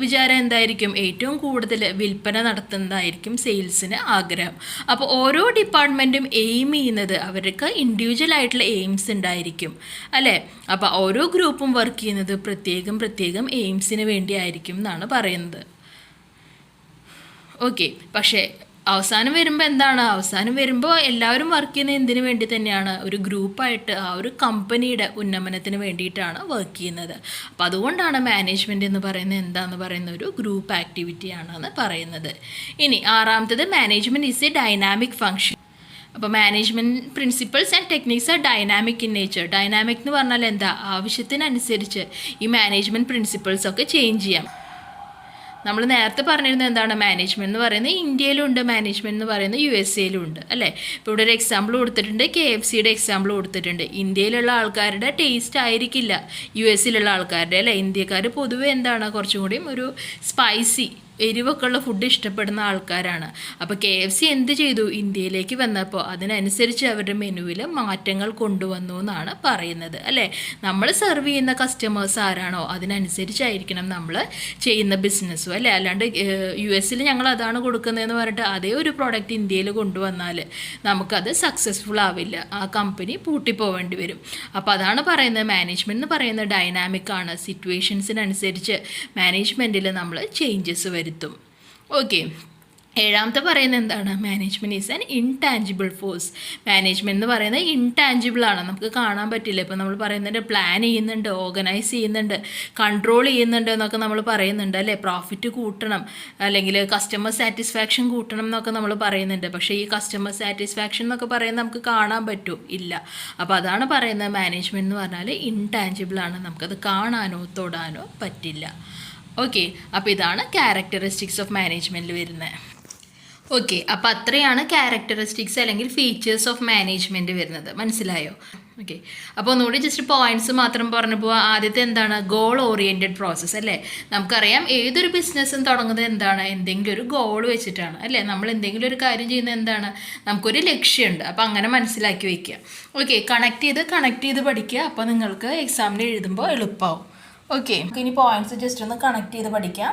S1: വിചാരം എന്തായിരിക്കും, ഏറ്റവും കൂടുതൽ വിൽപ്പന നടത്തുന്നതായിരിക്കും സെയിൽസിന് ആഗ്രഹം. അപ്പോൾ ഓരോ ഡിപ്പാർട്ട്മെൻറ്റും എയിം ചെയ്യുന്നത്, അവർക്ക് ഇൻഡിവിജ്വൽ ആയിട്ടുള്ള എയിംസ് ഉണ്ടായിരിക്കും, അല്ലേ. അപ്പോൾ ഓരോ ഗ്രൂപ്പും വർക്ക് ചെയ്യുന്നത് പ്രത്യേകം എയിംസിന് വേണ്ടിയായിരിക്കും എന്നാണ് പറയുന്നത്. ഓക്കെ, പക്ഷേ അവസാനം വരുമ്പോൾ എന്താണ്, അവസാനം വരുമ്പോൾ എല്ലാവരും വർക്ക് ചെയ്യുന്നത് എന്തിനു വേണ്ടി തന്നെയാണ്, ഒരു ഗ്രൂപ്പായിട്ട് ആ ഒരു കമ്പനിയുടെ ഉന്നമനത്തിന് വേണ്ടിയിട്ടാണ് വർക്ക് ചെയ്യുന്നത്. അപ്പോൾ അതുകൊണ്ടാണ് മാനേജ്മെൻറ്റ് എന്ന് പറയുന്നത് എന്താണെന്ന് പറയുന്ന ഒരു ഗ്രൂപ്പ് ആക്ടിവിറ്റി ആണെന്ന് പറയുന്നത്. ഇനി ആറാമത്തത് management is a dynamic function. അപ്പോൾ management principles and techniques are dynamic in nature. Dynamic എന്ന് പറഞ്ഞാൽ എന്താ, ആവശ്യത്തിനനുസരിച്ച് ഈ മാനേജ്മെൻറ്റ് പ്രിൻസിപ്പിൾസൊക്കെ ചേഞ്ച് ചെയ്യാം. നമ്മൾ നേരത്തെ പറഞ്ഞിരുന്നത് എന്താണ്, മാനേജ്മെൻറ്റ് എന്ന് പറയുന്നത് ഇന്ത്യയിലുണ്ട്, മാനേജ്മെൻറ്റ് എന്ന് പറയുന്നത് USA ഉണ്ട് അല്ലേ. ഇപ്പോൾ ഇവിടെ ഒരു എക്സാമ്പിൾ കൊടുത്തിട്ടുണ്ട്, KFCയുടെ എക്സാമ്പിൾ കൊടുത്തിട്ടുണ്ട്. ഇന്ത്യയിലുള്ള ആൾക്കാരുടെ ടേസ്റ്റ് ആയിരിക്കില്ല US ആൾക്കാരുടെ അല്ലേ. ഇന്ത്യക്കാർ പൊതുവെ എന്താണ് കുറച്ചും കൂടിയും ഒരു സ്പൈസി എരിവൊക്കെ ഉള്ള ഫുഡ് ഇഷ്ടപ്പെടുന്ന ആൾക്കാരാണ്. അപ്പോൾ KFC എന്ത് ചെയ്തു, ഇന്ത്യയിലേക്ക് വന്നപ്പോൾ അതിനനുസരിച്ച് അവരുടെ മെനുവിൽ മാറ്റങ്ങൾ കൊണ്ടുവന്നു എന്നാണ് പറയുന്നത് അല്ലേ. നമ്മൾ സെർവ് ചെയ്യുന്ന കസ്റ്റമേഴ്സ് ആരാണോ അതിനനുസരിച്ചായിരിക്കണം നമ്മൾ ചെയ്യുന്ന ബിസിനസ്സും അല്ലേ. അല്ലാണ്ട് US ഞങ്ങൾ അതാണ് കൊടുക്കുന്നതെന്ന് പറഞ്ഞിട്ട് അതേ ഒരു പ്രോഡക്റ്റ് ഇന്ത്യയിൽ കൊണ്ടുവന്നാൽ നമുക്കത് സക്സസ്ഫുൾ ആവില്ല, ആ കമ്പനി പൂട്ടിപ്പോവേണ്ടി വരും. അപ്പോൾ അതാണ് പറയുന്നത്, മാനേജ്മെൻറ്റ് എന്ന് പറയുന്നത് ഡൈനാമിക് ആണ്. സിറ്റുവേഷൻസിനനുസരിച്ച് മാനേജ്മെൻറ്റിൽ നമ്മൾ ചേഞ്ചസ് വരുത്തും. ഓക്കെ, ഏഴാമത്തെ പറയുന്നത് എന്താണ്, management is an intangible force. Management എന്ന് പറയുന്നത് ഇൻടാഞ്ചിബിൾ ആണ്, നമുക്ക് കാണാൻ പറ്റില്ല. ഇപ്പോൾ നമ്മൾ പറയുന്നുണ്ട് പ്ലാൻ ചെയ്യുന്നുണ്ട്, ഓർഗനൈസ് ചെയ്യുന്നുണ്ട്, കൺട്രോൾ ചെയ്യുന്നുണ്ട് എന്നൊക്കെ നമ്മൾ പറയുന്നുണ്ട് അല്ലേ. പ്രോഫിറ്റ് കൂട്ടണം അല്ലെങ്കിൽ കസ്റ്റമർ സാറ്റിസ്ഫാക്ഷൻ കൂട്ടണം എന്നൊക്കെ നമ്മൾ പറയുന്നുണ്ട്. പക്ഷേ ഈ കസ്റ്റമർ സാറ്റിസ്ഫാക്ഷൻ എന്നൊക്കെ പറയുന്നത് നമുക്ക് കാണാൻ പറ്റുമോ, ഇല്ല. അപ്പോൾ അതാണ് പറയുന്നത്, മാനേജ്മെൻറ്റ് എന്ന് പറഞ്ഞാൽ ഇൻടാഞ്ചിബിൾ ആണ്, നമുക്കത് കാണാനോ തൊടാനോ പറ്റില്ല. ഓക്കെ, അപ്പോൾ ഇതാണ് ക്യാരക്ടറിസ്റ്റിക്സ് ഓഫ് മാനേജ്മെൻറ്റിൽ വരുന്നത്. ഓക്കെ, അപ്പോൾ അത്രയാണ് ക്യാരക്ടറിസ്റ്റിക്സ് അല്ലെങ്കിൽ ഫീച്ചേഴ്സ് ഓഫ് മാനേജ്മെൻറ്റ് വരുന്നത്. മനസ്സിലായോ? ഓക്കെ, അപ്പോൾ ഒന്നുകൂടി ജസ്റ്റ് പോയിൻറ്റ്സ് മാത്രം പറഞ്ഞു പോവാം. ആദ്യത്തെ എന്താണ്, ഗോൾ ഓറിയൻറ്റഡ് പ്രോസസ്സ് അല്ലേ. നമുക്കറിയാം ഏതൊരു ബിസിനസ്സും തുടങ്ങുന്നത് എന്താണ്, എന്തെങ്കിലും ഒരു ഗോൾ വെച്ചിട്ടാണ് അല്ലേ. നമ്മൾ എന്തെങ്കിലും ഒരു കാര്യം ചെയ്യുന്നത് എന്താണ്, നമുക്കൊരു ലക്ഷ്യമുണ്ട്. അപ്പോൾ അങ്ങനെ മനസ്സിലാക്കി വയ്ക്കുക. ഓക്കെ, കണക്ട് ചെയ്ത് പഠിക്കുക. അപ്പോൾ നിങ്ങൾക്ക് എക്സാമിന് എഴുതുമ്പോൾ എളുപ്പമാവും. ഓക്കെ, ഇനി പോയിന്റ്സ് ജസ്റ്റ് ഒന്ന് കണക്ട് ചെയ്ത് പഠിക്കാം.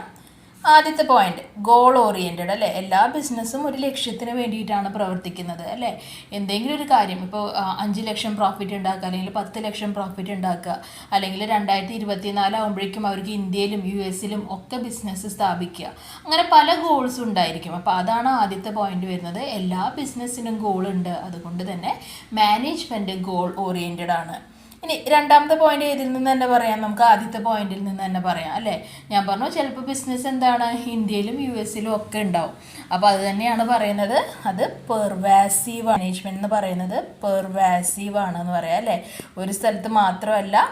S1: ആദ്യത്തെ പോയിന്റ് ഗോൾ ഓറിയൻറ്റഡ് അല്ലേ. എല്ലാ ബിസിനസ്സും ഒരു ലക്ഷ്യത്തിന് വേണ്ടിയിട്ടാണ് പ്രവർത്തിക്കുന്നത് അല്ലേ. എന്തെങ്കിലും ഒരു കാര്യം ഇപ്പോൾ 5 ലക്ഷം പ്രോഫിറ്റ് ഉണ്ടാക്കുക, അല്ലെങ്കിൽ 10 ലക്ഷം പ്രോഫിറ്റ് ഉണ്ടാക്കുക, അല്ലെങ്കിൽ 2024 ആകുമ്പോഴേക്കും അവർക്ക് ഇന്ത്യയിലും US ഒക്കെ ബിസിനസ് സ്ഥാപിക്കുക, അങ്ങനെ പല ഗോൾസും ഉണ്ടായിരിക്കും. അപ്പോൾ അതാണ് ആദ്യത്തെ പോയിന്റ് വരുന്നത്. എല്ലാ ബിസിനസ്സിനും ഗോളുണ്ട്, അതുകൊണ്ട് തന്നെ മാനേജ്മെൻറ്റ് ഗോൾ ഓറിയൻറ്റഡ് ആണ്. ഇനി രണ്ടാമത്തെ പോയിന്റ് ഏതിൽ നിന്ന് തന്നെ പറയാം, നമുക്ക് ആദ്യത്തെ പോയിന്റിൽ നിന്ന് തന്നെ പറയാം അല്ലേ. ഞാൻ പറഞ്ഞു ചിലപ്പോൾ ബിസിനസ് എന്താണ് ഇന്ത്യയിലും US ഒക്കെ ഉണ്ടാവും. അപ്പോൾ അത് തന്നെയാണ് പറയുന്നത്, അത് പെർവാസീവ് മാനേജ്മെൻറ്റ് എന്ന് പറയുന്നത് പെർവാസീവ് ആണെന്ന് പറയാം അല്ലേ. ഒരു സ്ഥലത്ത് മാത്രമല്ല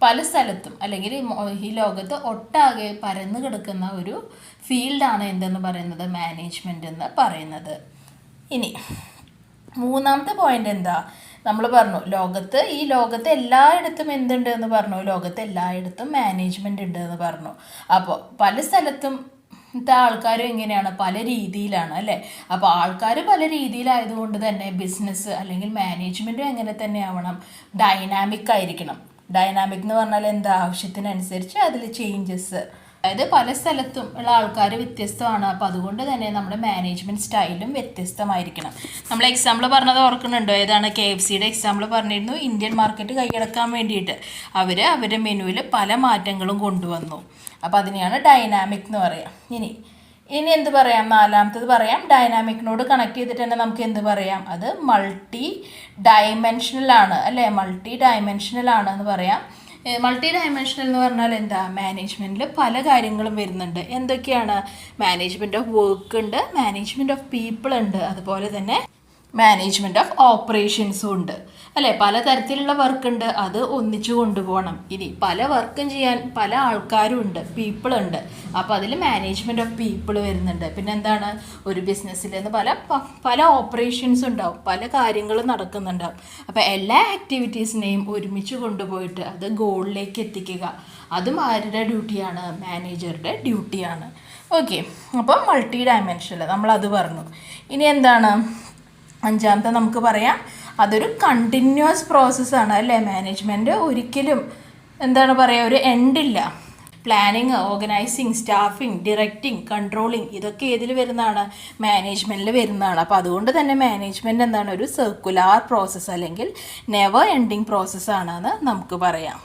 S1: പല സ്ഥലത്തും, അല്ലെങ്കിൽ ഈ ലോകത്ത് ഒട്ടാകെ പരന്നു കിടക്കുന്ന ഒരു ഫീൽഡാണ് എന്തെന്ന് പറയുന്നത്, മാനേജ്മെൻറ്റ് എന്ന് പറയുന്നത്. ഇനി മൂന്നാമത്തെ പോയിന്റ് എന്താ, നമ്മൾ പറഞ്ഞു ഈ ലോകത്ത് എല്ലായിടത്തും എന്തുണ്ട് എന്ന് പറഞ്ഞു, ലോകത്ത് എല്ലായിടത്തും മാനേജ്മെൻറ്റ് ഉണ്ട് എന്ന് പറഞ്ഞു. അപ്പോൾ പല സ്ഥലത്തും ആൾക്കാരും എങ്ങനെയാണ്, പല രീതിയിലാണ് അല്ലേ. അപ്പോൾ ആൾക്കാർ പല രീതിയിലായതുകൊണ്ട് തന്നെ ബിസിനസ് അല്ലെങ്കിൽ മാനേജ്മെൻറ്റും എങ്ങനെ തന്നെ ആവണം, ഡൈനാമിക് ആയിരിക്കണം. ഡൈനാമിക് എന്ന് പറഞ്ഞാൽ എന്താ, ആവശ്യത്തിനനുസരിച്ച് അതിൽ ചേഞ്ചസ്, അതായത് പല സ്ഥലത്തും ഉള്ള ആൾക്കാർ വ്യത്യസ്തമാണ്. അപ്പോൾ അതുകൊണ്ട് തന്നെ നമ്മുടെ മാനേജ്മെൻറ്റ് സ്റ്റൈലും വ്യത്യസ്തമായിരിക്കണം. നമ്മൾ എക്സാമ്പിൾ പറഞ്ഞത് ഓർക്കുന്നുണ്ടോ, ഏതാണ്, KFCയുടെ എക്സാമ്പിൾ പറഞ്ഞിരുന്നു. ഇന്ത്യൻ മാർക്കറ്റ് കൈയടക്കാൻ വേണ്ടിയിട്ട് അവരുടെ മെനുവിൽ പല മാറ്റങ്ങളും കൊണ്ടുവന്നു. അപ്പോൾ അതിനെയാണ് ഡൈനാമിക് എന്ന് പറയാം. ഇനി എന്ത് പറയാം, നാലാമത്തത് പറയാം, ഡൈനാമിക്കിനോട് കണക്ട് ചെയ്തിട്ട് തന്നെ നമുക്ക് എന്ത് പറയാം, അത് മൾട്ടി ഡൈമെൻഷണൽ ആണ് അല്ലേ. മൾട്ടി ഡൈമെൻഷണൽ ആണെന്ന് പറയാം. മൾട്ടി ഡയമെൻഷണൽ എന്ന് പറഞ്ഞാൽ എന്താ, മാനേജ്മെൻറ്റിൽ പല കാര്യങ്ങളും വരുന്നുണ്ട്. എന്തൊക്കെയാണ്, മാനേജ്മെൻറ്റ് ഓഫ് വർക്ക് ഉണ്ട്, മാനേജ്മെൻറ്റ് ഓഫ് പീപ്പിൾ ഉണ്ട്, അതുപോലെ തന്നെ മാനേജ്മെൻറ്റ് ഓഫ് ഓപ്പറേഷൻസും ഉണ്ട് അല്ലേ. പലതരത്തിലുള്ള വർക്ക് ഉണ്ട്, അത് ഒന്നിച്ചു കൊണ്ടുപോകണം. ഇനി പല വർക്കും ചെയ്യാൻ പല ആൾക്കാരും ഉണ്ട്, പീപ്പിളുണ്ട്. അപ്പോൾ അതിൽ മാനേജ്മെൻറ്റ് ഓഫ് പീപ്പിൾ വരുന്നുണ്ട്. പിന്നെ എന്താണ്, ഒരു ബിസിനസ്സിൽ നിന്ന് പല ഓപ്പറേഷൻസ് ഉണ്ടാവും, പല കാര്യങ്ങളും നടക്കുന്നുണ്ടാവും. അപ്പോൾ എല്ലാ ആക്ടിവിറ്റീസിനെയും ഒരുമിച്ച് കൊണ്ടുപോയിട്ട് അത് ഗോളിലേക്ക് എത്തിക്കുക, അതും ആരുടെ ഡ്യൂട്ടിയാണ്, മാനേജറുടെ ഡ്യൂട്ടിയാണ്. ഓക്കെ, അപ്പം മൾട്ടി ഡയമെൻഷനൽ നമ്മളത് പറഞ്ഞു. ഇനി എന്താണ്, അഞ്ചാമത്തെ നമുക്ക് പറയാം, അതൊരു കണ്ടിന്യൂസ് പ്രോസസ്സാണ് അല്ലേ. മാനേജ്മെൻറ്റ് ഒരിക്കലും എന്താണ് പറയുക, ഒരു എൻഡില്ല. Planning, organising, staffing, directing, controlling, ഇതൊക്കെ ഏതിൽ വരുന്നതാണ്, മാനേജ്മെൻറ്റിൽ വരുന്നതാണ്. അപ്പോൾ അതുകൊണ്ട് തന്നെ മാനേജ്മെൻറ്റ് എന്താണ്, ഒരു സർക്കുലാർ പ്രോസസ്സ് അല്ലെങ്കിൽ നെവർ എൻഡിങ് പ്രോസസ്സാണെന്ന് നമുക്ക് പറയാം.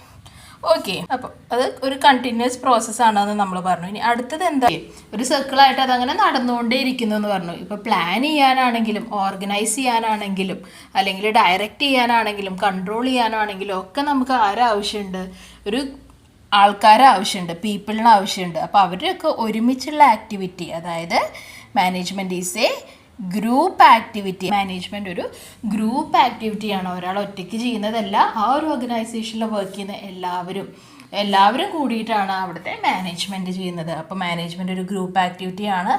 S1: ഓക്കെ, അപ്പോൾ അത് ഒരു കണ്ടിന്യൂസ് പ്രോസസ്സാണെന്ന് നമ്മൾ പറഞ്ഞു. ഇനി അടുത്തത് എന്താ, ഒരു സർക്കിളായിട്ട് അതങ്ങനെ നടന്നുകൊണ്ടേ ഇരിക്കുന്നു എന്ന് പറഞ്ഞു. ഇപ്പോൾ പ്ലാൻ ചെയ്യാനാണെങ്കിലും ഓർഗനൈസ് ചെയ്യാനാണെങ്കിലും അല്ലെങ്കിൽ ഡയറക്റ്റ് ചെയ്യാനാണെങ്കിലും കൺട്രോൾ ചെയ്യാനാണെങ്കിലും ഒക്കെ നമുക്ക് ആവശ്യമുണ്ട്, ഒരു ആൾക്കാരെ ആവശ്യമുണ്ട്, പീപ്പിളിന് ആവശ്യമുണ്ട്. അപ്പോൾ അവരുടെയൊക്കെ ഒരുമിച്ചുള്ള ആക്ടിവിറ്റി, അതായത് management is A group activity. Management ഒരു ഗ്രൂപ്പ് ആക്ടിവിറ്റിയാണ്, ഒരാൾ ഒറ്റയ്ക്ക് ചെയ്യുന്നതല്ല. ആ ഒരു ഓർഗനൈസേഷനിൽ വർക്ക് ചെയ്യുന്ന എല്ലാവരും കൂടിയിട്ടാണ് അവിടുത്തെ മാനേജ്മെൻറ്റ് ചെയ്യുന്നത്. അപ്പോൾ മാനേജ്മെൻറ്റ് ഒരു ഗ്രൂപ്പ് ആക്ടിവിറ്റിയാണ്.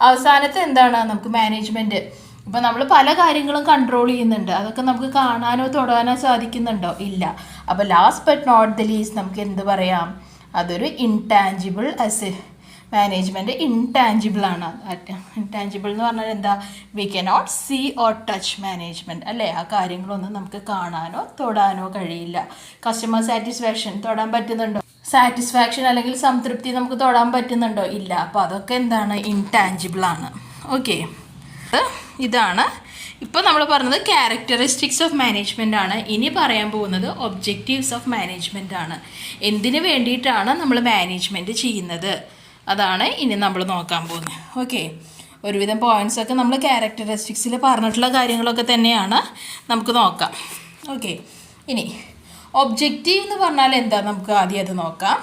S1: അവസാനത്തെ എന്താണ്, നമുക്ക് മാനേജ്മെൻറ്റ് ഇപ്പോൾ നമ്മൾ പല കാര്യങ്ങളും കൺട്രോൾ ചെയ്യുന്നുണ്ട്, അതൊക്കെ നമുക്ക് കാണാനോ തൊടാനോ സാധിക്കുന്നുണ്ടോ? ഇല്ല. അപ്പോൾ last but not the least നമുക്ക് എന്ത് പറയാം, അതൊരു ഇൻടാഞ്ചിബിൾ മാനേജ്മെൻറ്റ് ഇൻടാഞ്ചിബിൾ ആണ്. ഇൻടാഞ്ചിബിൾ എന്ന് പറഞ്ഞാൽ എന്താ, we cannot see or touch management അല്ലേ. ആ കാര്യങ്ങളൊന്നും നമുക്ക് കാണാനോ തൊടാനോ കഴിയില്ല. കസ്റ്റമർ സാറ്റിസ്ഫാക്ഷൻ തൊടാൻ പറ്റുന്നുണ്ടോ? സാറ്റിസ്ഫാക്ഷൻ അല്ലെങ്കിൽ സംതൃപ്തി നമുക്ക് തൊടാൻ പറ്റുന്നുണ്ടോ? ഇല്ല. അപ്പോൾ അതൊക്കെ എന്താണ്, ഇൻടാഞ്ചിബിൾ ആണ്. ഓക്കെ, ഇതാണ് ഇപ്പോൾ നമ്മൾ പറഞ്ഞത് ക്യാരക്ടറിസ്റ്റിക്സ് ഓഫ് മാനേജ്മെൻ്റ് ആണ്. ഇനി പറയാൻ പോകുന്നത് ഒബ്ജക്റ്റീവ്സ് ഓഫ് മാനേജ്മെൻ്റ് ആണ്. എന്തിനു വേണ്ടിയിട്ടാണ് നമ്മൾ മാനേജ്മെൻറ്റ് ചെയ്യുന്നത്, അതാണ് ഇനി നമ്മൾ നോക്കാൻ പോകുന്നത്. ഓക്കെ, ഒരുവിധം പോയിൻറ്റ്സൊക്കെ നമ്മൾ ക്യാരക്ടറിസ്റ്റിക്സിൽ പറഞ്ഞിട്ടുള്ള കാര്യങ്ങളൊക്കെ തന്നെയാണ്, നമുക്ക് നോക്കാം. ഓക്കെ, ഇനി ഒബ്ജക്റ്റീവ് എന്ന് പറഞ്ഞാൽ എന്താ, നമുക്ക് ആദ്യം അത് നോക്കാം.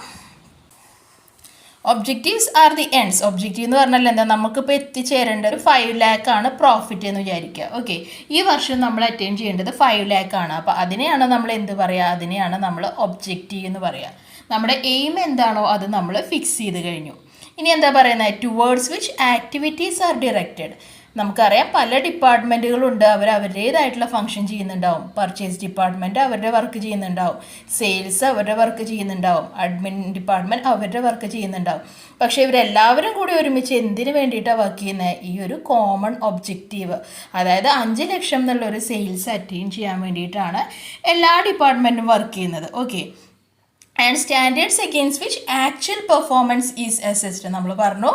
S1: Objectives are the ends. Objective എന്ന് പറഞ്ഞാൽ എന്താ, നമുക്കിപ്പോൾ എത്തിച്ചേരേണ്ട ഒരു 5 lakh ആണ് പ്രോഫിറ്റ് എന്ന് വിചാരിക്കുക. ഓക്കെ, ഈ വർഷം നമ്മൾ അറ്റൈൻ ചെയ്യേണ്ടത് 5 lakh ആണ്. അപ്പോൾ അതിനെയാണ് നമ്മൾ എന്ത് പറയുക, അതിനെയാണ് നമ്മൾ ഒബ്ജക്റ്റീവ് എന്ന് പറയുക. നമ്മുടെ എയിം എന്താണോ അത് നമ്മൾ ഫിക്സ് ചെയ്ത് കഴിഞ്ഞു. ഇനി എന്താ പറയുന്നത്, towards which activities are directed. നമുക്കറിയാം പല ഡിപ്പാർട്ട്മെൻറ്റുകളുണ്ട്, അവരുടേതായിട്ടുള്ള ഫംഗ്ഷൻ ചെയ്യുന്നുണ്ടാവും. പർച്ചേസ് ഡിപ്പാർട്ട്മെൻറ്റ് അവരുടെ വർക്ക് ചെയ്യുന്നുണ്ടാവും, സെയിൽസ് അവരുടെ വർക്ക് ചെയ്യുന്നുണ്ടാവും, അഡ്മിൻ ഡിപ്പാർട്ട്മെൻറ്റ് അവരുടെ വർക്ക് ചെയ്യുന്നുണ്ടാവും. പക്ഷേ ഇവരെല്ലാവരും കൂടി ഒരുമിച്ച് എന്തിനു വേണ്ടിയിട്ടാണ് വർക്ക് ചെയ്യുന്നത്, ഈ ഒരു കോമൺ ഒബ്ജക്റ്റീവ്, അതായത് 5 ലക്ഷം എന്നുള്ളൊരു സെയിൽസ് അറ്റൈൻ ചെയ്യാൻ വേണ്ടിയിട്ടാണ് എല്ലാ ഡിപ്പാർട്ട്മെൻറ്റും വർക്ക് ചെയ്യുന്നത്. Okay, and standards against which actual performance is assessed. നമ്മൾ പറഞ്ഞു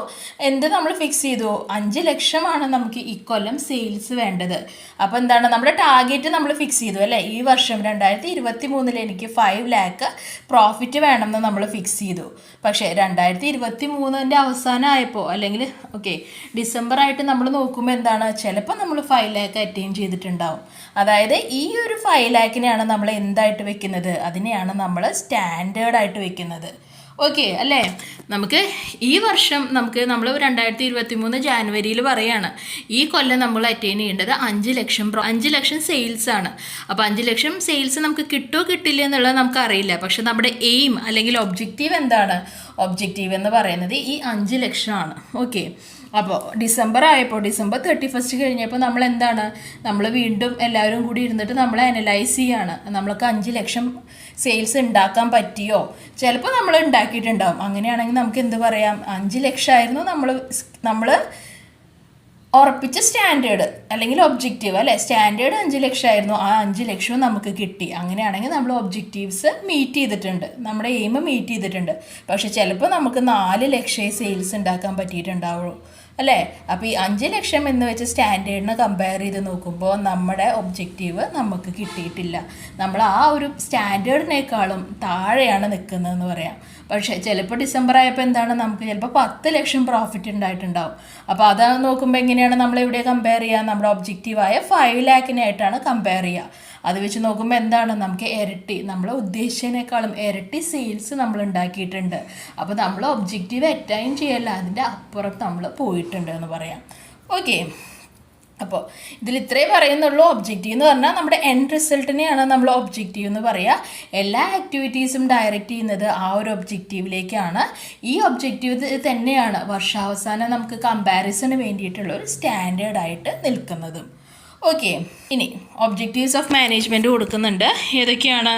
S1: എന്ത് നമ്മൾ ഫിക്സ് ചെയ്തു, 5 ലക്ഷമാണ് നമുക്ക് ഈ കൊല്ലം സെയിൽസ് വേണ്ടത്. അപ്പോൾ എന്താണ്, നമ്മുടെ ടാർഗറ്റ് നമ്മൾ ഫിക്സ് ചെയ്തു അല്ലേ. ഈ വർഷം 2023 എനിക്ക് 5 lakh പ്രോഫിറ്റ് വേണമെന്ന് നമ്മൾ ഫിക്സ് ചെയ്തു. പക്ഷേ 2023 അവസാനമായപ്പോൾ അല്ലെങ്കിൽ ഡിസംബർ ആയിട്ട് നമ്മൾ നോക്കുമ്പോൾ എന്താണ്, ചിലപ്പോൾ നമ്മൾ 5 lakh അറ്റൈൻ ചെയ്തിട്ടുണ്ടാവും. അതായത് ഈ ഒരു 5 lakhനെയാണ് നമ്മൾ എന്തായിട്ട് വെക്കുന്നത്, അതിനെയാണ് നമ്മൾ സ്റ്റാൻഡേർഡായിട്ട് വെക്കുന്നത്. ഓക്കെ അല്ലേ. നമുക്ക് ഈ വർഷം നമ്മൾ 2023 ജാനുവരിയിൽ പറയുകയാണ്, ഈ കൊല്ലം നമ്മൾ അറ്റൈൻ ചെയ്യേണ്ടത് 5 ലക്ഷം സെയിൽസാണ്. അപ്പോൾ 5 ലക്ഷം സെയിൽസ് നമുക്ക് കിട്ടുമോ കിട്ടില്ല എന്നുള്ളത് നമുക്കറിയില്ല. പക്ഷെ നമ്മുടെ എയിം അല്ലെങ്കിൽ ഒബ്ജക്റ്റീവ് എന്താണ്, ഒബ്ജക്റ്റീവ് എന്ന് പറയുന്നത് ഈ 5 ലക്ഷമാണ്. ഓക്കെ, അപ്പോൾ ഡിസംബർ 31 കഴിഞ്ഞപ്പോൾ നമ്മൾ എന്താണ്, നമ്മൾ വീണ്ടും എല്ലാവരും കൂടി ഇരുന്നിട്ട് നമ്മൾ അനലൈസ് ചെയ്യാണ്, നമ്മൾക്ക് 5 ലക്ഷം സെയിൽസ് ഉണ്ടാക്കാൻ പറ്റിയോ. ചിലപ്പോൾ നമ്മൾ ഉണ്ടാക്കിയിട്ടുണ്ടാവും. അങ്ങനെയാണെങ്കിൽ നമുക്ക് എന്ത് പറയാം, 5 ലക്ഷമായിരുന്നു നമ്മൾ ഉറപ്പിച്ച സ്റ്റാൻഡേർഡ് അല്ലെങ്കിൽ ഒബ്ജക്റ്റീവ് അല്ലേ. സ്റ്റാൻഡേർഡ് 5 ലക്ഷമായിരുന്നു, ആ 5 ലക്ഷവും നമുക്ക് കിട്ടി. അങ്ങനെയാണെങ്കിൽ നമ്മൾ ഒബ്ജക്റ്റീവ്സ് മീറ്റ് ചെയ്തിട്ടുണ്ട്, നമ്മുടെ എയിം മീറ്റ് ചെയ്തിട്ടുണ്ട്. പക്ഷെ ചിലപ്പോൾ നമുക്ക് 4 ലക്ഷമേ സെയിൽസ് ഉണ്ടാക്കാൻ പറ്റിയിട്ടുണ്ടാവുള്ളൂ അല്ലേ. അപ്പോൾ ഈ 5 ലക്ഷം എന്ന് വെച്ച് സ്റ്റാൻഡേർഡിനെ കമ്പയർ ചെയ്ത് നോക്കുമ്പോൾ നമ്മുടെ ഒബ്ജക്റ്റീവ് നമുക്ക് കിട്ടിയിട്ടില്ല. നമ്മൾ ആ ഒരു സ്റ്റാൻഡേർഡിനേക്കാളും താഴെയാണ് നിൽക്കുന്നതെന്ന് പറയാം. പക്ഷേ ചിലപ്പോൾ ഡിസംബർ ആയപ്പോൾ എന്താണ്, നമുക്ക് ചിലപ്പോൾ 10 ലക്ഷം പ്രോഫിറ്റ് ഉണ്ടായിട്ടുണ്ടാവും. അപ്പോൾ അത് നോക്കുമ്പോൾ എങ്ങനെയാണ് നമ്മൾ എവിടെ കമ്പയർ ചെയ്യുക, നമ്മുടെ ഒബ്ജക്റ്റീവായ 5 lakhനായിട്ടാണ് കമ്പയർ ചെയ്യുക. അത് വെച്ച് നോക്കുമ്പോൾ എന്താണ്, നമുക്ക് ഇരട്ടി, നമ്മൾ ഉദ്ദേശിച്ചതിനേക്കാളും ഇരട്ടി സെയിൽസ് നമ്മൾ ഉണ്ടാക്കിയിട്ടുണ്ട്. അപ്പോൾ നമ്മൾ ഒബ്ജക്റ്റീവ് അറ്റൈൻ ചെയ്യല്ല, അതിൻ്റെ അപ്പുറത്ത് നമ്മൾ പോയിട്ടുണ്ട് എന്ന് പറയാം. ഓക്കെ, അപ്പോൾ ഇതിൽ ഇത്രേ പറയുന്നുള്ളൂ. ഒബ്ജക്റ്റീവ് എന്ന് പറഞ്ഞാൽ നമ്മുടെ എൻഡ് റിസൾട്ടിനെയാണ് നമ്മൾ ഒബ്ജക്റ്റീവ് എന്ന് പറയുക. എല്ലാ ആക്ടിവിറ്റീസും ഡയറക്റ്റ് ചെയ്യുന്നത് ആ ഒരു ഒബ്ജക്റ്റീവിലേക്കാണ്. ഈ ഒബ്ജക്റ്റീവ് തന്നെയാണ് വർഷാവസാനം നമുക്ക് കമ്പാരിസണിന് വേണ്ടിയിട്ടുള്ള ഒരു സ്റ്റാൻഡേർഡായിട്ട് നിൽക്കുന്നതും. ഓക്കെ, ഇനി ഒബ്ജക്റ്റീവ്സ് ഓഫ് മാനേജ്മെൻറ്റ് കൊടുക്കുന്നുണ്ട്. ഏതൊക്കെയാണ്,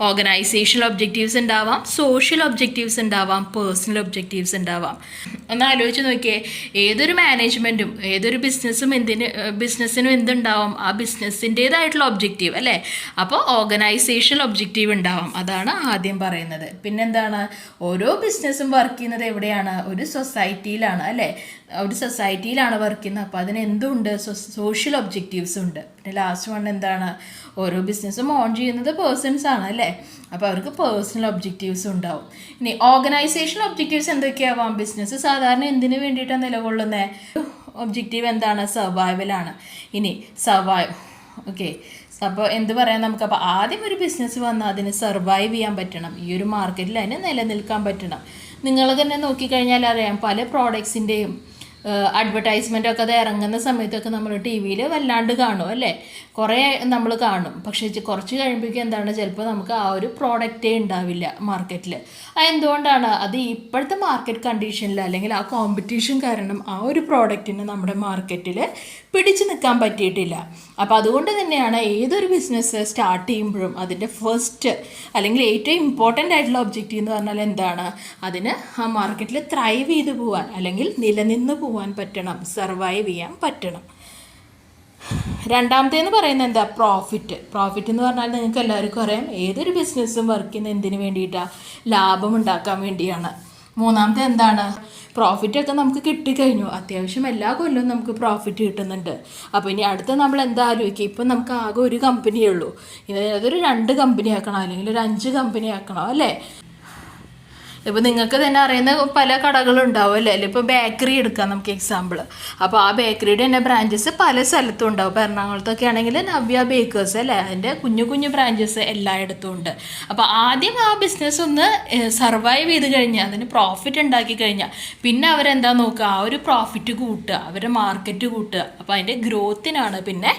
S1: ഓർഗനൈസേഷണൽ ഒബ്ജക്റ്റീവ്സ് ഉണ്ടാവാം, സോഷ്യൽ ഒബ്ജക്റ്റീവ്സ് ഉണ്ടാവാം, പേഴ്സണൽ ഒബ്ജക്റ്റീവ്സ് ഉണ്ടാവാം. ഒന്ന് ആലോചിച്ച് നോക്കിയേ, ഏതൊരു മാനേജ്മെൻറ്റും ഏതൊരു ബിസിനസ്സിനും എന്തുണ്ടാവും, ആ ബിസിനസ്സിൻ്റേതായിട്ടുള്ള ഒബ്ജക്റ്റീവ് അല്ലേ. അപ്പോൾ ഓർഗനൈസേഷണൽ ഒബ്ജക്റ്റീവ് ഉണ്ടാവും, അതാണ് ആദ്യം പറയുന്നത്. പിന്നെന്താണ്, ഓരോ ബിസിനസ്സും വർക്ക് ചെയ്യുന്നത് എവിടെയാണ്, ഒരു സൊസൈറ്റിയിലാണ് അല്ലേ. ഒരു സൊസൈറ്റിയിലാണ് വർക്ക് ചെയ്യുന്നത്, അപ്പോൾ അതിന് എന്തുണ്ട്, സോഷ്യൽ ഒബ്ജക്റ്റീവ്സ് ഉണ്ട്. പിന്നെ ലാസ്റ്റ് വൺ എന്താണ്, ഓരോ ബിസിനസ്സും ഓൺ ചെയ്യുന്നത് പേഴ്സൺസ് ആണ് അല്ലേ, അപ്പോൾ അവർക്ക് പേഴ്സണൽ ഒബ്ജക്റ്റീവ്സ് ഉണ്ടാവും. ഇനി ഓർഗനൈസേഷണൽ ഒബ്ജക്റ്റീവ്സ് എന്തൊക്കെയാവാം, ബിസിനസ് സാധാരണ എന്തിനു വേണ്ടിയിട്ടാണ് നിലകൊള്ളുന്നത്, ഒബ്ജക്റ്റീവ് എന്താണ്, സർവൈവലാണ്. ഇനി ഓക്കെ, അപ്പോൾ എന്ത് പറയാം നമുക്ക്, അപ്പോൾ ആദ്യം ഒരു ബിസിനസ് വന്നാൽ അതിന് സർവൈവ് ചെയ്യാൻ പറ്റണം, ഈ ഒരു മാർക്കറ്റിൽ അതിന് നിലനിൽക്കാൻ പറ്റണം. നിങ്ങൾ തന്നെ നോക്കിക്കഴിഞ്ഞാൽ അറിയാം, പല പ്രോഡക്ട്സിൻ്റെയും അഡ്വർടൈസ്മെൻ്റ് ഒക്കെ അത് ഇറങ്ങുന്ന സമയത്തൊക്കെ നമ്മൾ ടി വിയിൽ വല്ലാണ്ട് കാണും അല്ലേ, കുറേ നമ്മൾ കാണും. പക്ഷേ കുറച്ച് കഴിയുമ്പോഴേക്കും എന്താണ്, ചിലപ്പോൾ നമുക്ക് ആ ഒരു പ്രോഡക്റ്റേ ഉണ്ടാവില്ല മാർക്കറ്റിൽ. അതെന്തുകൊണ്ടാണ്, അത് ഇപ്പോഴത്തെ മാർക്കറ്റ് കണ്ടീഷനിൽ അല്ലെങ്കിൽ ആ കോമ്പറ്റീഷൻ കാരണം ആ ഒരു പ്രോഡക്റ്റിന് നമ്മുടെ മാർക്കറ്റിൽ പിടിച്ചു നിൽക്കാൻ പറ്റിയിട്ടില്ല. അപ്പോൾ അതുകൊണ്ട് തന്നെയാണ് ഏതൊരു ബിസിനസ് സ്റ്റാർട്ട് ചെയ്യുമ്പോഴും അതിൻ്റെ ഫസ്റ്റ് അല്ലെങ്കിൽ ഏറ്റവും ഇമ്പോർട്ടൻ്റ് ആയിട്ടുള്ള ഒബ്ജക്റ്റീവ് എന്ന് പറഞ്ഞാൽ എന്താണ്, അതിന് ആ മാർക്കറ്റിൽ ത്രൈവ് ചെയ്ത് പോകാൻ അല്ലെങ്കിൽ നിലനിന്ന് പോകാൻ പറ്റണം, സർവൈവ് ചെയ്യാൻ പറ്റണം. രണ്ടാമത്തേന്ന് പറയുന്നത് എന്താ, പ്രോഫിറ്റ് എന്ന് പറഞ്ഞാൽ നിങ്ങൾക്ക് എല്ലാവർക്കും അറിയാം, ഏതൊരു ബിസിനസ്സും വർക്ക് ചെയ്യുന്ന എന്തിനു വേണ്ടിയിട്ടാണ്, ലാഭം ഉണ്ടാക്കാൻ വേണ്ടിയാണ്. മൂന്നാമത്തെ എന്താണ്, പ്രോഫിറ്റൊക്കെ നമുക്ക് കിട്ടിക്കഴിഞ്ഞു, അത്യാവശ്യം എല്ലാ കൊല്ലവും നമുക്ക് പ്രോഫിറ്റ് കിട്ടുന്നുണ്ട്. അപ്പോൾ ഇനി അടുത്ത നമ്മൾ എന്താ ആലോചിക്കുക, ഇപ്പം നമുക്ക് ആകെ ഒരു കമ്പനിയേ ഉള്ളൂ, അതൊരു 2 കമ്പനി ആക്കണോ അല്ലെങ്കിൽ ഒരു 5 കമ്പനി ആക്കണോ അല്ലേ. ഇപ്പോൾ നിങ്ങൾക്ക് തന്നെ അറിയുന്ന പല കടകളുണ്ടാവും അല്ലേ, ഇപ്പോൾ ബേക്കറി എടുക്കാം നമുക്ക് എക്സാമ്പിൾ. അപ്പോൾ ആ ബേക്കറിയുടെ തന്നെ ബ്രാഞ്ചസ് പല സ്ഥലത്തും ഉണ്ടാവും. ഇപ്പോൾ എറണാകുളത്തൊക്കെ ആണെങ്കിൽ നവ്യ ബേക്കേഴ്സ് അല്ലേ, അതിൻ്റെ കുഞ്ഞു ബ്രാഞ്ചസ് എല്ലായിടത്തും ഉണ്ട്. അപ്പോൾ ആദ്യം ആ ബിസിനസ് ഒന്ന് സർവൈവ് ചെയ്ത് കഴിഞ്ഞാൽ, അതിന് പ്രോഫിറ്റ് ഉണ്ടാക്കി കഴിഞ്ഞാൽ പിന്നെ അവരെന്താ നോക്കുക, ആ ഒരു പ്രോഫിറ്റ് കൂട്ടുക, അവരുടെ മാർക്കറ്റ് കൂട്ടുക. അപ്പോൾ അതിൻ്റെ ഗ്രോത്തിനാണ് പിന്നെ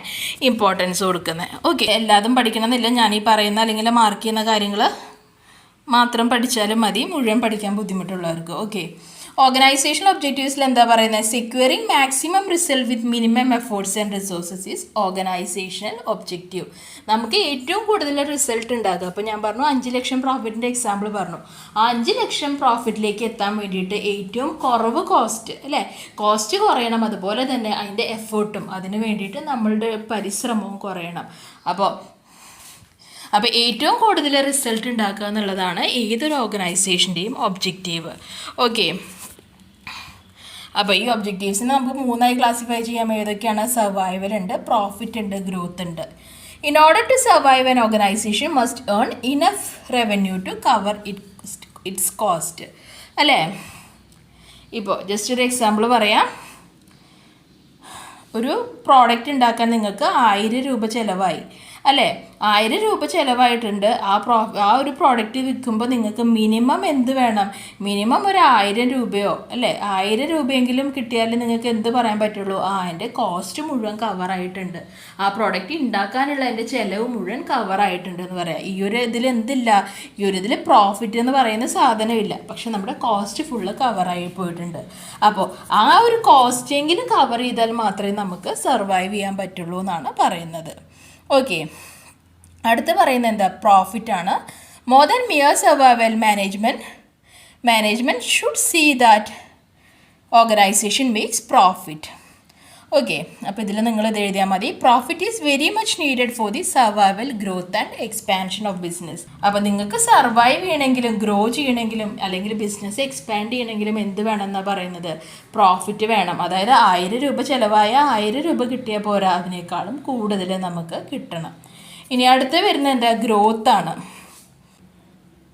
S1: ഇമ്പോർട്ടൻസ് കൊടുക്കുന്നത്. ഓക്കെ, എല്ലാതും പഠിക്കണമെന്നില്ല, ഞാൻ ഈ പറയുന്ന അല്ലെങ്കിൽ മാർക്ക് ചെയ്യുന്ന കാര്യങ്ങൾ മാത്രം പഠിച്ചാലും മതി, മുഴുവൻ പഠിക്കാൻ ബുദ്ധിമുട്ടുള്ളവർക്ക്. ഓക്കെ, ഓർഗനൈസേഷണൽ ഒബ്ജക്റ്റീവ്സിൽ എന്താ പറയുന്നത്, securing maximum result with minimum efforts and resources is organisational objective. നമുക്ക് ഏറ്റവും കൂടുതൽ റിസൾട്ട് ഉണ്ടാകുക, അപ്പോൾ ഞാൻ പറഞ്ഞു 5 ലക്ഷം പ്രോഫിറ്റിൻ്റെ എക്സാമ്പിൾ പറഞ്ഞു, ആ 5 ലക്ഷം പ്രോഫിറ്റിലേക്ക് എത്താൻ വേണ്ടിയിട്ട് ഏറ്റവും കുറവ് കോസ്റ്റ് അല്ലേ, കോസ്റ്റ് കുറയണം, അതുപോലെ തന്നെ അതിൻ്റെ എഫേർട്ടും അതിന് വേണ്ടിയിട്ട് നമ്മളുടെ പരിശ്രമവും കുറയണം. അപ്പോൾ ഏറ്റവും കൂടുതൽ റിസൾട്ട് ഉണ്ടാക്കുക എന്നുള്ളതാണ് ഏതൊരു ഓർഗനൈസേഷൻ്റെയും ഒബ്ജക്റ്റീവ്. ഓക്കെ, അപ്പോൾ ഈ ഒബ്ജക്റ്റീവ്സിനെ നമുക്ക് 3ആയി ക്ലാസിഫൈ ചെയ്യാം. ഏതൊക്കെയാണ്, സർവൈവൽ ഉണ്ട്, പ്രോഫിറ്റ് ഉണ്ട്, ഗ്രോത്ത് ഉണ്ട്. In order to survive an organisation must earn enough revenue to cover its cost അല്ലേ. ഇപ്പോൾ ജസ്റ്റ് ഒരു എക്സാമ്പിൾ പറയാം, ഒരു പ്രോഡക്റ്റ് ഉണ്ടാക്കാൻ നിങ്ങൾക്ക് 1000 രൂപ ചിലവായി അല്ലേ, 1000 രൂപ ചിലവായിട്ടുണ്ട്. ആ ഒരു പ്രോഡക്റ്റ് വിൽക്കുമ്പോൾ നിങ്ങൾക്ക് മിനിമം എന്ത് വേണം, മിനിമം ഒരു 1000 രൂപയോ അല്ലേ, 1000 രൂപയെങ്കിലും കിട്ടിയാൽ നിങ്ങൾക്ക് എന്ത് പറയാൻ പറ്റുള്ളൂ, അതിൻ്റെ കോസ്റ്റ് മുഴുവൻ കവറായിട്ടുണ്ട്, ആ പ്രോഡക്റ്റ് ഉണ്ടാക്കാനുള്ള അതിൻ്റെ ചിലവ് മുഴുവൻ കവറായിട്ടുണ്ട് എന്ന് പറയാം. ഈ ഒരു ഇതിൽ എന്തില്ല, ഈ ഒരു ഇതിൽ പ്രോഫിറ്റ് എന്ന് പറയുന്ന സാധനമില്ല, പക്ഷെ നമ്മുടെ കോസ്റ്റ് ഫുള്ള് കവറായി പോയിട്ടുണ്ട്. അപ്പോൾ ആ ഒരു കോസ്റ്റെങ്കിലും കവർ ചെയ്താൽ മാത്രമേ നമുക്ക് സർവൈവ് ചെയ്യാൻ പറ്റുള്ളൂ എന്നാണ് പറയുന്നത്. ഓക്കെ, അടുത്ത് പറയുന്നത് എന്താ, പ്രോഫിറ്റാണ്. More than mere survival management should see that organisation makes profit. Okay, അപ്പോൾ ഇതിൽ നിങ്ങൾ ഇത് എഴുതിയാൽ മതി, profit is very much needed for the survival, growth and expansion of business. അപ്പോൾ നിങ്ങൾക്ക് സർവൈവ് ചെയ്യണമെങ്കിലും ഗ്രോ ചെയ്യണമെങ്കിലും അല്ലെങ്കിൽ ബിസിനസ് എക്സ്പാൻഡ് ചെയ്യണമെങ്കിലും എന്ത് വേണമെന്നാണ് പറയുന്നത്, പ്രോഫിറ്റ് വേണം. അതായത് 1000 രൂപ ചിലവായ 1000 രൂപ കിട്ടിയാൽ പോരാ, അതിനേക്കാളും കൂടുതൽ നമുക്ക് കിട്ടണം. ഇനി അടുത്ത് വരുന്നത് എന്താ, ഗ്രോത്ത് ആണ്.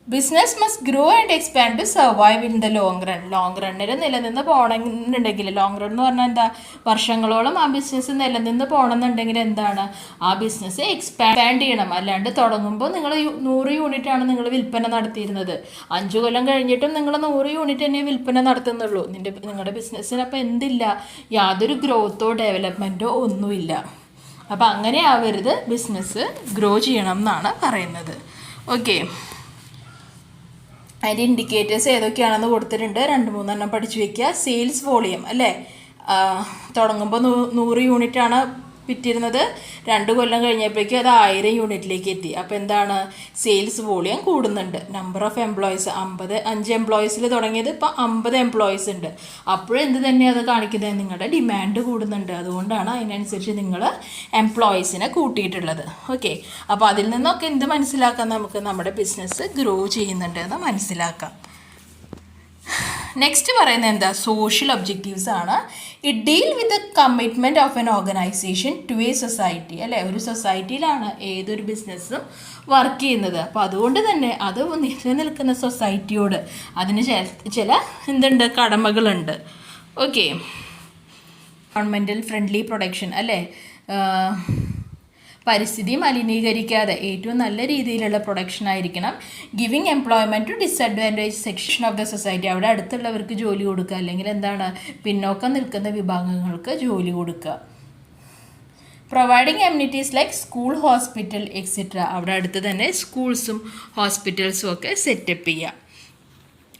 S1: Business must grow and expand to survive in the long റണ്ണിൽ നിലനിന്ന് പോകണമെന്നുണ്ടെങ്കിൽ, ലോങ് റൺ എന്ന് പറഞ്ഞാൽ എന്താ, വർഷങ്ങളോളം ആ ബിസിനസ് നിലനിന്ന് പോകണമെന്നുണ്ടെങ്കിൽ എന്താണ്, ആ ബിസിനസ് എക്സ്പാൻഡ് ചെയ്യണം. അല്ലാണ്ട് തുടങ്ങുമ്പോൾ നിങ്ങൾ 100 യൂണിറ്റാണ് നിങ്ങൾ വിൽപ്പന നടത്തിയിരുന്നത്, 5 കൊല്ലം കഴിഞ്ഞിട്ടും നിങ്ങൾ 100 യൂണിറ്റ് തന്നെ വിൽപ്പന നടത്തുന്നുള്ളൂ. നിങ്ങളുടെ ബിസിനസ്സിന് അപ്പോൾ എന്തില്ല, യാതൊരു ഗ്രോത്തോ ഡെവലപ്മെൻറ്റോ ഒന്നുമില്ല. അപ്പോൾ അങ്ങനെ ആവരുത്, ബിസിനസ് ഗ്രോ ചെയ്യണം എന്നാണ് പറയുന്നത്. ഓക്കെ, അതിൻ്റെ ഇൻഡിക്കേറ്റേഴ്സ് ഏതൊക്കെയാണെന്ന് കൊടുത്തിട്ടുണ്ട്, 2-3 എണ്ണം പഠിച്ചു വയ്ക്കുക. സെയിൽസ് വോളിയം അല്ലേ, തുടങ്ങുമ്പോൾ 100 യൂണിറ്റാണ് വിറ്റിരുന്നത് 2 കൊല്ലം കഴിഞ്ഞപ്പോഴേക്കും അത് 1000 യൂണിറ്റിലേക്ക് എത്തി. അപ്പോൾ എന്താണ്, സെയിൽസ് വോളിയം കൂടുന്നുണ്ട്. നമ്പർ ഓഫ് എംപ്ലോയീസ് 5 എംപ്ലോയീസിൽ തുടങ്ങിയത് ഇപ്പോൾ 50 എംപ്ലോയീസ് ഉണ്ട്. അപ്പോഴും എന്ത് തന്നെയാണ് അത് കാണിക്കുന്നത്, നിങ്ങളുടെ ഡിമാൻഡ് കൂടുന്നുണ്ട്. അതുകൊണ്ടാണ് അതിനനുസരിച്ച് നിങ്ങൾ എംപ്ലോയീസിനെ കൂട്ടിയിട്ടുള്ളത്. ഓക്കെ, അപ്പോൾ അതിൽ നിന്നൊക്കെ എന്ത് മനസ്സിലാക്കാം, നമുക്ക് നമ്മുടെ ബിസിനസ് ഗ്രോ ചെയ്യുന്നുണ്ട് എന്ന് മനസ്സിലാക്കാം. നെക്സ്റ്റ് പറയുന്നത് എന്താ, സോഷ്യൽ ഒബ്ജക്റ്റീവ്സ് ആണ്. It deal with the commitment of an organisation to a society. അല്ലേ, ഒരു സൊസൈറ്റിയിലാണ് ഏതൊരു ബിസിനസ്സും വർക്ക് ചെയ്യുന്നത്. അപ്പോൾ അതുകൊണ്ട് തന്നെ അത് നിലനിൽക്കുന്ന സൊസൈറ്റിയോട് അതിന് ചില എന്തുണ്ട്, കടമകളുണ്ട്. ഓക്കെ, എൻവയോൺമെൻറ്റൽ ഫ്രണ്ട്ലി പ്രൊഡക്ഷൻ, അല്ലേ, പരിസ്ഥിതി മലിനീകരിക്കാതെ ഏറ്റവും നല്ല രീതിയിലുള്ള പ്രൊഡക്ഷൻ ആയിരിക്കണം. Giving employment to disadvantage section of the society, അവിടെ അടുത്തുള്ളവർക്ക് ജോലി കൊടുക്കുക, അല്ലെങ്കിൽ എന്താണ്, പിന്നോക്കം നിൽക്കുന്ന വിഭാഗങ്ങൾക്ക് ജോലി കൊടുക്കുക. Providing immunities like school, hospital etcetera, അവിടെ അടുത്ത് തന്നെ സ്കൂൾസും ഹോസ്പിറ്റൽസും ഒക്കെ സെറ്റപ്പ് ചെയ്യുക.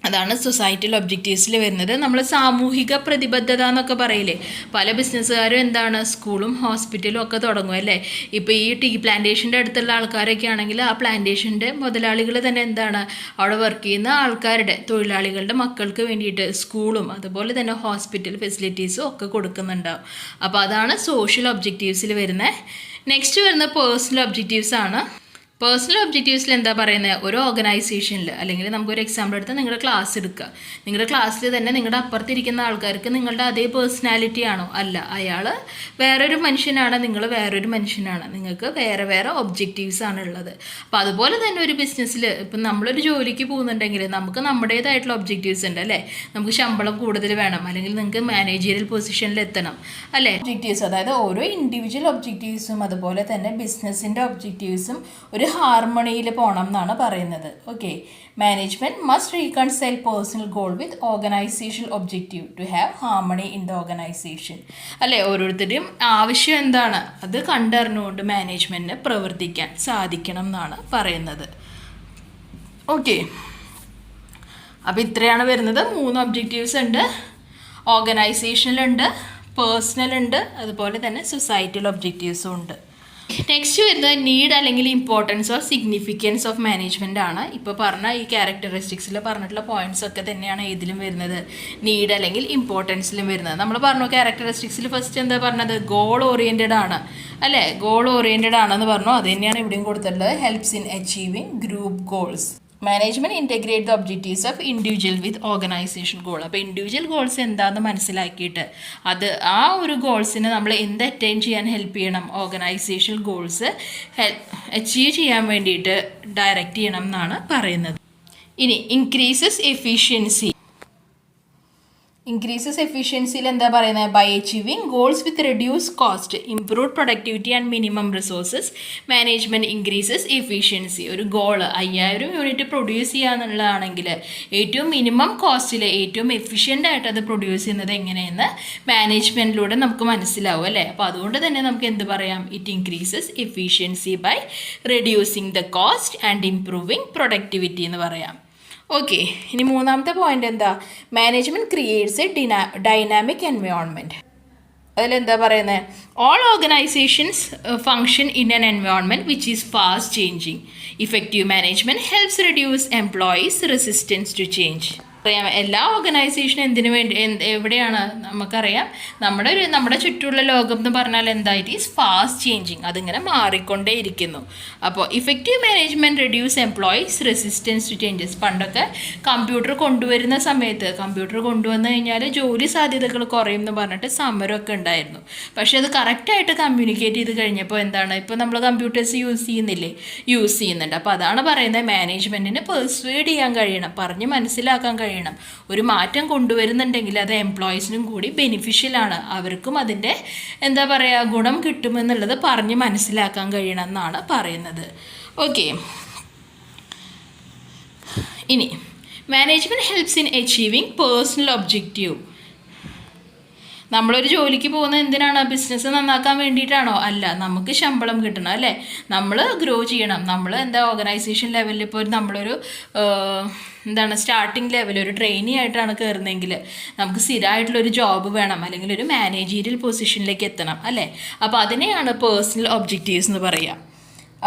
S1: അതാണ് സൊസൈറ്റൽ ഒബ്ജക്റ്റീവ്സിൽ വരുന്നത്. നമ്മൾ സാമൂഹിക പ്രതിബദ്ധത എന്നൊക്കെ പറയില്ലേ, പല ബിസിനസ്സുകാരും എന്താണ്, സ്കൂളും ഹോസ്പിറ്റലും ഒക്കെ തുടങ്ങും. അല്ലേ, ഇപ്പോൾ ഈ ടീ പ്ലാന്റേഷൻ്റെ അടുത്തുള്ള ആൾക്കാരൊക്കെ ആണെങ്കിൽ ആ പ്ലാന്റേഷൻ്റെ മുതലാളികൾ തന്നെ എന്താണ്, അവിടെ വർക്ക് ചെയ്യുന്ന ആൾക്കാരുടെ തൊഴിലാളികളുടെ മക്കൾക്ക് വേണ്ടിയിട്ട് സ്കൂളും അതുപോലെ തന്നെ ഹോസ്പിറ്റൽ ഫെസിലിറ്റീസും ഒക്കെ കൊടുക്കുന്നുണ്ടാവും. അപ്പോൾ അതാണ് സോഷ്യൽ ഒബ്ജക്റ്റീവ്സിൽ വരുന്നത്. നെക്സ്റ്റ് വരുന്ന പേഴ്സണൽ ഒബ്ജക്റ്റീവ്സ് ആണ്. പേഴ്സണൽ ഒബ്ജക്റ്റീവ്സിൽ എന്താ പറയുന്നത്, ഒരു ഓർഗനൈസേഷനിൽ, അല്ലെങ്കിൽ നമുക്കൊരു എക്സാമ്പിൾ എടുത്ത് നിങ്ങളുടെ ക്ലാസ് എടുക്കുക. നിങ്ങളുടെ ക്ലാസ്സിൽ തന്നെ നിങ്ങളുടെ അപ്പുറത്തിരിക്കുന്ന ആൾക്കാർക്ക് നിങ്ങളുടെ അതേ പേഴ്സണാലിറ്റി ആണോ, അല്ല, അയാൾ വേറൊരു മനുഷ്യനാണ്, നിങ്ങൾ വേറൊരു മനുഷ്യനാണ്, നിങ്ങൾക്ക് വേറെ വേറെ ഒബ്ജക്റ്റീവ്സ് ആണ് ഉള്ളത്. അപ്പോൾ അതുപോലെ തന്നെ ഒരു ബിസിനസ്സിൽ ഇപ്പം നമ്മളൊരു ജോലിക്ക് പോകുന്നുണ്ടെങ്കിൽ നമുക്ക് നമ്മുടേതായിട്ടുള്ള ഒബ്ജക്റ്റീവ്സ് ഉണ്ട്. അല്ലേ, നമുക്ക് ശമ്പളം കൂടുതൽ വേണം, അല്ലെങ്കിൽ നിങ്ങൾക്ക് മാനേജറിയൽ പൊസിഷനിൽ എത്തണം. അല്ലേ, ഒബ്ജക്റ്റീവ്സ്, അതായത് ഓരോ ഇൻഡിവിജ്വൽ ഒബ്ജക്റ്റീവ്സും അതുപോലെ തന്നെ ബിസിനസ്സിൻ്റെ ഒബ്ജക്റ്റീവ്സും ഒരു ഹാർമണിയിൽ പോകണം എന്നാണ് പറയുന്നത്. Okay, management must reconcile personal goal with organisational objective to have harmony in the organisation. അല്ലേ, ഓരോരുത്തരുടെയും ആവശ്യം എന്താണ് അത് കണ്ടറിഞ്ഞുകൊണ്ട് മാനേജ്മെൻറ്റിന് പ്രവർത്തിക്കാൻ സാധിക്കണം എന്നാണ് പറയുന്നത്. ഓക്കെ, അപ്പോൾ ഇത്രയാണ് വരുന്നത്. 3 ഒബ്ജക്റ്റീവ്സ് ഉണ്ട്, ഓർഗനൈസേഷനിലുണ്ട്, പേഴ്സണലുണ്ട്, അതുപോലെ തന്നെ സൊസൈറ്റൽ ഒബ്ജക്റ്റീവ്സും ഉണ്ട്. നെക്സ്റ്റ് വരുന്നത് നീഡ് അല്ലെങ്കിൽ importance or significance of management ആണ്. ഇപ്പോൾ പറഞ്ഞ ഈ ക്യാരക്ടറിസ്റ്റിക്സിൽ പറഞ്ഞിട്ടുള്ള പോയിന്റ്സ് ഒക്കെ തന്നെയാണ് ഇതിലും വരുന്നത്, നീഡ് അല്ലെങ്കിൽ ഇമ്പോർട്ടൻസിലും വരുന്നത്. നമ്മൾ പറഞ്ഞു ക്യാരക്ടറിസ്റ്റിക്സിൽ ഫസ്റ്റ് എന്താ പറഞ്ഞത്, ഗോൾ ഓറിയൻറ്റഡ് ആണ്. അല്ലേ, ഗോൾ ഓറിയൻറ്റഡ് ആണെന്ന് പറഞ്ഞു, അത് തന്നെയാണ് ഇവിടെയും കൊടുത്തിട്ടുള്ളത്. Helps in achieving group goals. Management integrate the objectives of individual with organisation goal. അപ്പോൾ ഇൻഡിവിജ്വൽ ഗോൾസ് എന്താണെന്ന് മനസ്സിലാക്കിയിട്ട് അത് ആ ഒരു ഗോൾസിന് നമ്മൾ എന്ത് അറ്റൈൻ ചെയ്യാൻ ഹെൽപ്പ് ചെയ്യണം, ഓർഗനൈസേഷൻ ഗോൾസ് അച്ചീവ് ചെയ്യാൻ വേണ്ടിയിട്ട് ഡയറക്റ്റ് ചെയ്യണം എന്നാണ് പറയുന്നത്. ഇനി ഇൻക്രീസസ് എഫിഷ്യൻസി. ഇൻക്രീസസ് എഫിഷ്യൻസിയിൽ എന്താ പറയുന്നത്, by achieving goals with reduce cost, improve productivity and minimum resources, management increases efficiency. ഒരു ഗോൾ 5000 യൂണിറ്റ് പ്രൊഡ്യൂസ് ചെയ്യാന്നുള്ളതാണെങ്കിൽ ഏറ്റവും മിനിമം കോസ്റ്റിൽ ഏറ്റവും എഫിഷ്യൻ്റ് ആയിട്ട് അത് പ്രൊഡ്യൂസ് ചെയ്യുന്നത് എങ്ങനെയെന്ന് മാനേജ്മെൻറ്റിലൂടെ നമുക്ക് മനസ്സിലാവും. അല്ലേ, അപ്പോൾ അതുകൊണ്ട് തന്നെ നമുക്ക് എന്ത് പറയാം, it increases efficiency by reducing the cost and improving productivity എന്ന് പറയാം. ഓക്കെ, ഇനി 3ാമത്തെ പോയിന്റ് എന്താ, management creates a dynamic environment. അതിലെന്താ പറയുന്നത്, all organisations function in an environment which is fast changing. Effective management helps reduce employees resistance to change. അറിയാം, എല്ലാ ഓർഗനൈസേഷനും എന്തിനു വേണ്ടി എവിടെയാണ് നമുക്കറിയാം, നമ്മുടെ ചുറ്റുമുള്ള ലോകം എന്ന് പറഞ്ഞാൽ എന്താ, ഇറ്റ് ഈസ് ഫാസ്റ്റ് ചേഞ്ചിങ്, അതിങ്ങനെ മാറിക്കൊണ്ടേ ഇരിക്കുന്നു. അപ്പോൾ effective management reduce employees resistance to changes. പണ്ടൊക്കെ കമ്പ്യൂട്ടർ കൊണ്ടുവരുന്ന സമയത്ത് കമ്പ്യൂട്ടർ കൊണ്ടുവന്നു കഴിഞ്ഞാൽ ജോലി സാധ്യതകൾ കുറയും എന്ന് പറഞ്ഞിട്ട് സമരമൊക്കെ ഉണ്ടായിരുന്നു. പക്ഷേ അത് കറക്റ്റായിട്ട് കമ്മ്യൂണിക്കേറ്റ് ചെയ്ത് കഴിഞ്ഞപ്പോൾ എന്താണ്, ഇപ്പോൾ നമ്മൾ കമ്പ്യൂട്ടേഴ്സ് യൂസ് ചെയ്യുന്നുണ്ട്. അപ്പോൾ അതാണ് പറയുന്നത്, മാനേജ്മെൻറ്റിന് പെർസ്വേഡ് ചെയ്യാൻ കഴിയണം, പറഞ്ഞ് മനസ്സിലാക്കാൻ കഴിയണം. ഒരു മാറ്റം കൊണ്ടുവരുന്നുണ്ടെങ്കിൽ അത് എംപ്ലോയീസിനും കൂടി ബെനിഫിഷ്യലാണ്, അവർക്കും അതിൻ്റെ എന്താ പറയുക ഗുണം കിട്ടുമെന്നുള്ളത് പറഞ്ഞ് മനസ്സിലാക്കാൻ കഴിയണം എന്നാണ് പറയുന്നത്. ഓക്കെ, ഇനി management helps in achieving personal objective. നമ്മളൊരു ജോലിക്ക് പോകുന്നത് എന്തിനാണ്? ബിസിനസ് നന്നാക്കാൻ വേണ്ടിയിട്ടാണോ? അല്ല, നമുക്ക് ശമ്പളം കിട്ടണം അല്ലേ? നമ്മൾ ഗ്രോ ചെയ്യണം. നമ്മൾ ഓർഗനൈസേഷൻ ലെവലിൽ ഇപ്പോൾ നമ്മളൊരു സ്റ്റാർട്ടിംഗ് ലെവൽ ഒരു ട്രെയിനി ആയിട്ടാണ് കയറുന്നതെങ്കിൽ നമുക്ക് സ്ഥിരമായിട്ടുള്ളൊരു ജോബ് വേണം, അല്ലെങ്കിൽ ഒരു മാനേജീരിയൽ പൊസിഷനിലേക്ക് എത്തണം അല്ലേ? അപ്പോൾ അതിനെയാണ് പേഴ്സണൽ ഒബ്ജക്റ്റീവ്സ് എന്ന് പറയുക.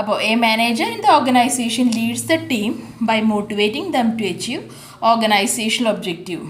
S1: അപ്പോൾ a manager in the organisation leads the team by motivating them to achieve organisational objective.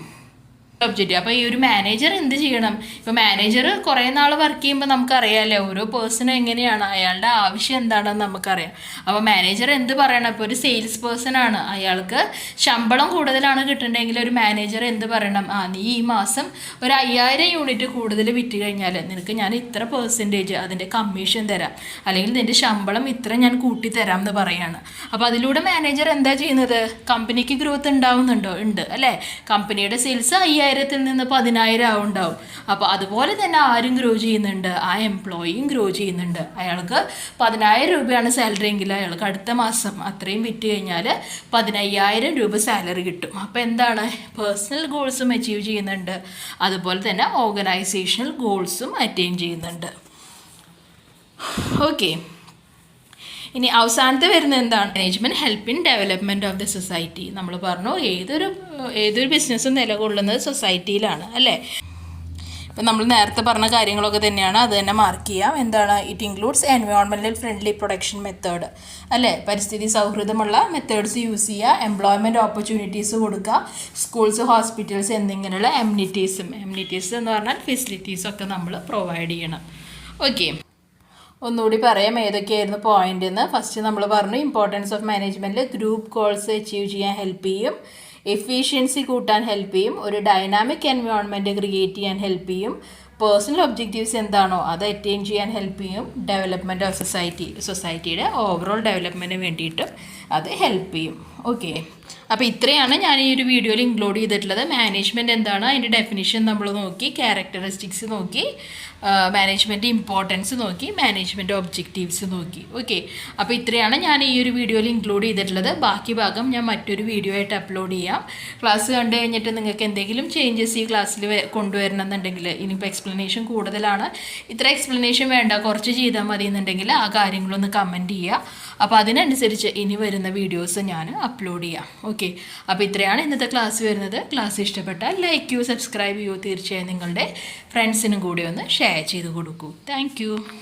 S1: അപ്പോൾ ഈ ഒരു മാനേജർ എന്ത് ചെയ്യണം? ഇപ്പോൾ മാനേജർ കുറേ നാൾ വർക്ക് ചെയ്യുമ്പോൾ നമുക്കറിയാമല്ലോ ഓരോ പേഴ്സണും എങ്ങനെയാണ്, അയാളുടെ ആവശ്യം എന്താണെന്ന് നമുക്കറിയാം. അപ്പോൾ മാനേജർ എന്ത് പറയണം? ഇപ്പോൾ ഒരു സെയിൽസ് പേഴ്സൺ ആണ്, അയാൾക്ക് ശമ്പളം കൂടുതലാണ് കിട്ടണമെങ്കിൽ ഒരു മാനേജർ എന്ത് പറയണം? നീ ഈ മാസം ഒരു 5000 യൂണിറ്റ് കൂടുതൽ വിറ്റ് കഴിഞ്ഞാൽ നിനക്ക് ഞാൻ ഇത്ര പെർസെൻറ്റേജ് അതിൻ്റെ കമ്മീഷൻ തരാം, അല്ലെങ്കിൽ നിൻ്റെ ശമ്പളം ഇത്ര ഞാൻ കൂട്ടി തരാം എന്ന് പറയാണ്. അപ്പോൾ അതിലൂടെ മാനേജർ എന്താ ചെയ്യുന്നത്? കമ്പനിക്ക് ഗ്രോത്ത് ഉണ്ടാവുന്നുണ്ടോ? ഉണ്ട് അല്ലേ? കമ്പനിയുടെ സെയിൽസ് 5000-ൽ നിന്ന് 10,000 ഉണ്ടാവും. അപ്പോൾ അതുപോലെ തന്നെ ആരും ഗ്രോ ചെയ്യുന്നുണ്ട്? ആ എംപ്ലോയിയും ഗ്രോ ചെയ്യുന്നുണ്ട്. അയാൾക്ക് 10,000 രൂപയാണ് സാലറി എങ്കിൽ അയാൾക്ക് അടുത്ത മാസം അത്രയും വിറ്റ് കഴിഞ്ഞാൽ 15,000 രൂപ സാലറി കിട്ടും. അപ്പോൾ എന്താണ്? പേഴ്സണൽ ഗോൾസും അച്ചീവ് ചെയ്യുന്നുണ്ട്, അതുപോലെ തന്നെ ഓർഗനൈസേഷണൽ ഗോൾസും അറ്റൈൻ ചെയ്യുന്നുണ്ട്. ഓക്കെ, ഇനി അവസാനത്തെ വരുന്നത് എന്താണ്? Management help in development of the society. നമ്മൾ പറഞ്ഞു ഏതൊരു ബിസിനസ്സും നിലകൊള്ളുന്നത് സൊസൈറ്റിയിലാണ് അല്ലേ? ഇപ്പം നമ്മൾ നേരത്തെ പറഞ്ഞ കാര്യങ്ങളൊക്കെ തന്നെയാണ്, അത് തന്നെ മാർക്ക് ചെയ്യാം. എന്താണ്? It includes environmental friendly production method അല്ലേ? പരിസ്ഥിതി സൗഹൃദമുള്ള മെത്തേഡ്സ് യൂസ് ചെയ്യുക, എംപ്ലോയ്മെൻറ്റ് ഓപ്പർച്യൂണിറ്റീസ് കൊടുക്കുക, സ്കൂൾസ് ഹോസ്പിറ്റൽസ് എന്നിങ്ങനെയുള്ള എമ്യൂണിറ്റീസ് എന്ന് പറഞ്ഞാൽ ഫെസിലിറ്റീസൊക്കെ നമ്മൾ പ്രൊവൈഡ് ചെയ്യണം. ഓക്കെ, ഒന്നുകൂടി പറയാം ഏതൊക്കെയായിരുന്നു പോയിന്റ് എന്ന്. ഫസ്റ്റ് നമ്മൾ പറഞ്ഞു ഇമ്പോർട്ടൻസ് ഓഫ് മാനേജ്മെൻറ്റിൽ ഗ്രൂപ്പ് ഗോൾസ് അച്ചീവ് ചെയ്യാൻ ഹെൽപ്പ് ചെയ്യും, എഫിഷ്യൻസി കൂട്ടാൻ ഹെൽപ്പ് ചെയ്യും, ഒരു ഡൈനാമിക് എൻവയോൺമെൻറ്റ് ക്രിയേറ്റ് ചെയ്യാൻ ഹെൽപ്പ് ചെയ്യും, പേഴ്സണൽ ഒബ്ജക്റ്റീവ്സ് എന്താണോ അത് അറ്റൈൻ ചെയ്യാൻ ഹെൽപ്പ് ചെയ്യും, ഡെവലപ്മെൻറ്റ് ഓഫ് സൊസൈറ്റിയുടെ ഓവറോൾ ഡെവലപ്മെൻറ്റിന് വേണ്ടിയിട്ടും അത് ഹെൽപ്പ് ചെയ്യും. ഓക്കെ, അപ്പോൾ ഇത്രയാണ് ഞാൻ ഈ ഒരു വീഡിയോയിൽ ഇൻക്ലൂഡ് ചെയ്തിട്ടുള്ളത്. മാനേജ്മെൻറ്റ് എന്താണ്, അതിൻ്റെ ഡെഫിനിഷൻ നമ്മൾ നോക്കി, ക്യാരക്ടറിസ്റ്റിക്സ് നോക്കി, മാനേജ്മെൻറ്റ് ഇമ്പോർട്ടൻസ് നോക്കി, മാനേജ്മെൻറ്റ് ഒബ്ജക്റ്റീവ്സ് നോക്കി. ഓക്കെ, അപ്പോൾ ഇത്രയാണ് ഞാൻ ഈ ഒരു വീഡിയോയിൽ ഇൻക്ലൂഡ് ചെയ്തിട്ടുള്ളത്. ബാക്കി ഭാഗം ഞാൻ മറ്റൊരു വീഡിയോ ആയിട്ട് അപ്ലോഡ് ചെയ്യാം. ക്ലാസ് കണ്ടു കഴിഞ്ഞിട്ട് നിങ്ങൾക്ക് എന്തെങ്കിലും ചേഞ്ചസ് ഈ ക്ലാസ്സിൽ കൊണ്ടുവരണം എന്നുണ്ടെങ്കിൽ, ഇനിയിപ്പോൾ എക്സ്പ്ലനേഷൻ കൂടുതലാണ്, ഇത്ര എക്സ്പ്ലനേഷൻ വേണ്ട, കുറച്ച് ചെയ്താൽ മതി എന്നുണ്ടെങ്കിൽ ആ കാര്യങ്ങളൊന്ന് കമൻറ്റ് ചെയ്യുക. അപ്പോൾ അതിനനുസരിച്ച് ഇനി വരുന്ന വീഡിയോസ് ഞാൻ അപ്ലോഡ് ചെയ്യാം. ഓക്കെ, അപ്പോൾ ഇത്രയാണ് ഇന്നത്തെ ക്ലാസ് വരുന്നത്. ക്ലാസ് ഇഷ്ടപ്പെട്ടാൽ ലൈക്ക് ചെയ്യൂ, സബ്സ്ക്രൈബ് ചെയ്യൂ, തീർച്ചയായും നിങ്ങളുടെ ഫ്രണ്ട്സിനും കൂടി ഒന്ന് ഷെയർ ചെയ്ത് കൊടുക്കൂ. താങ്ക്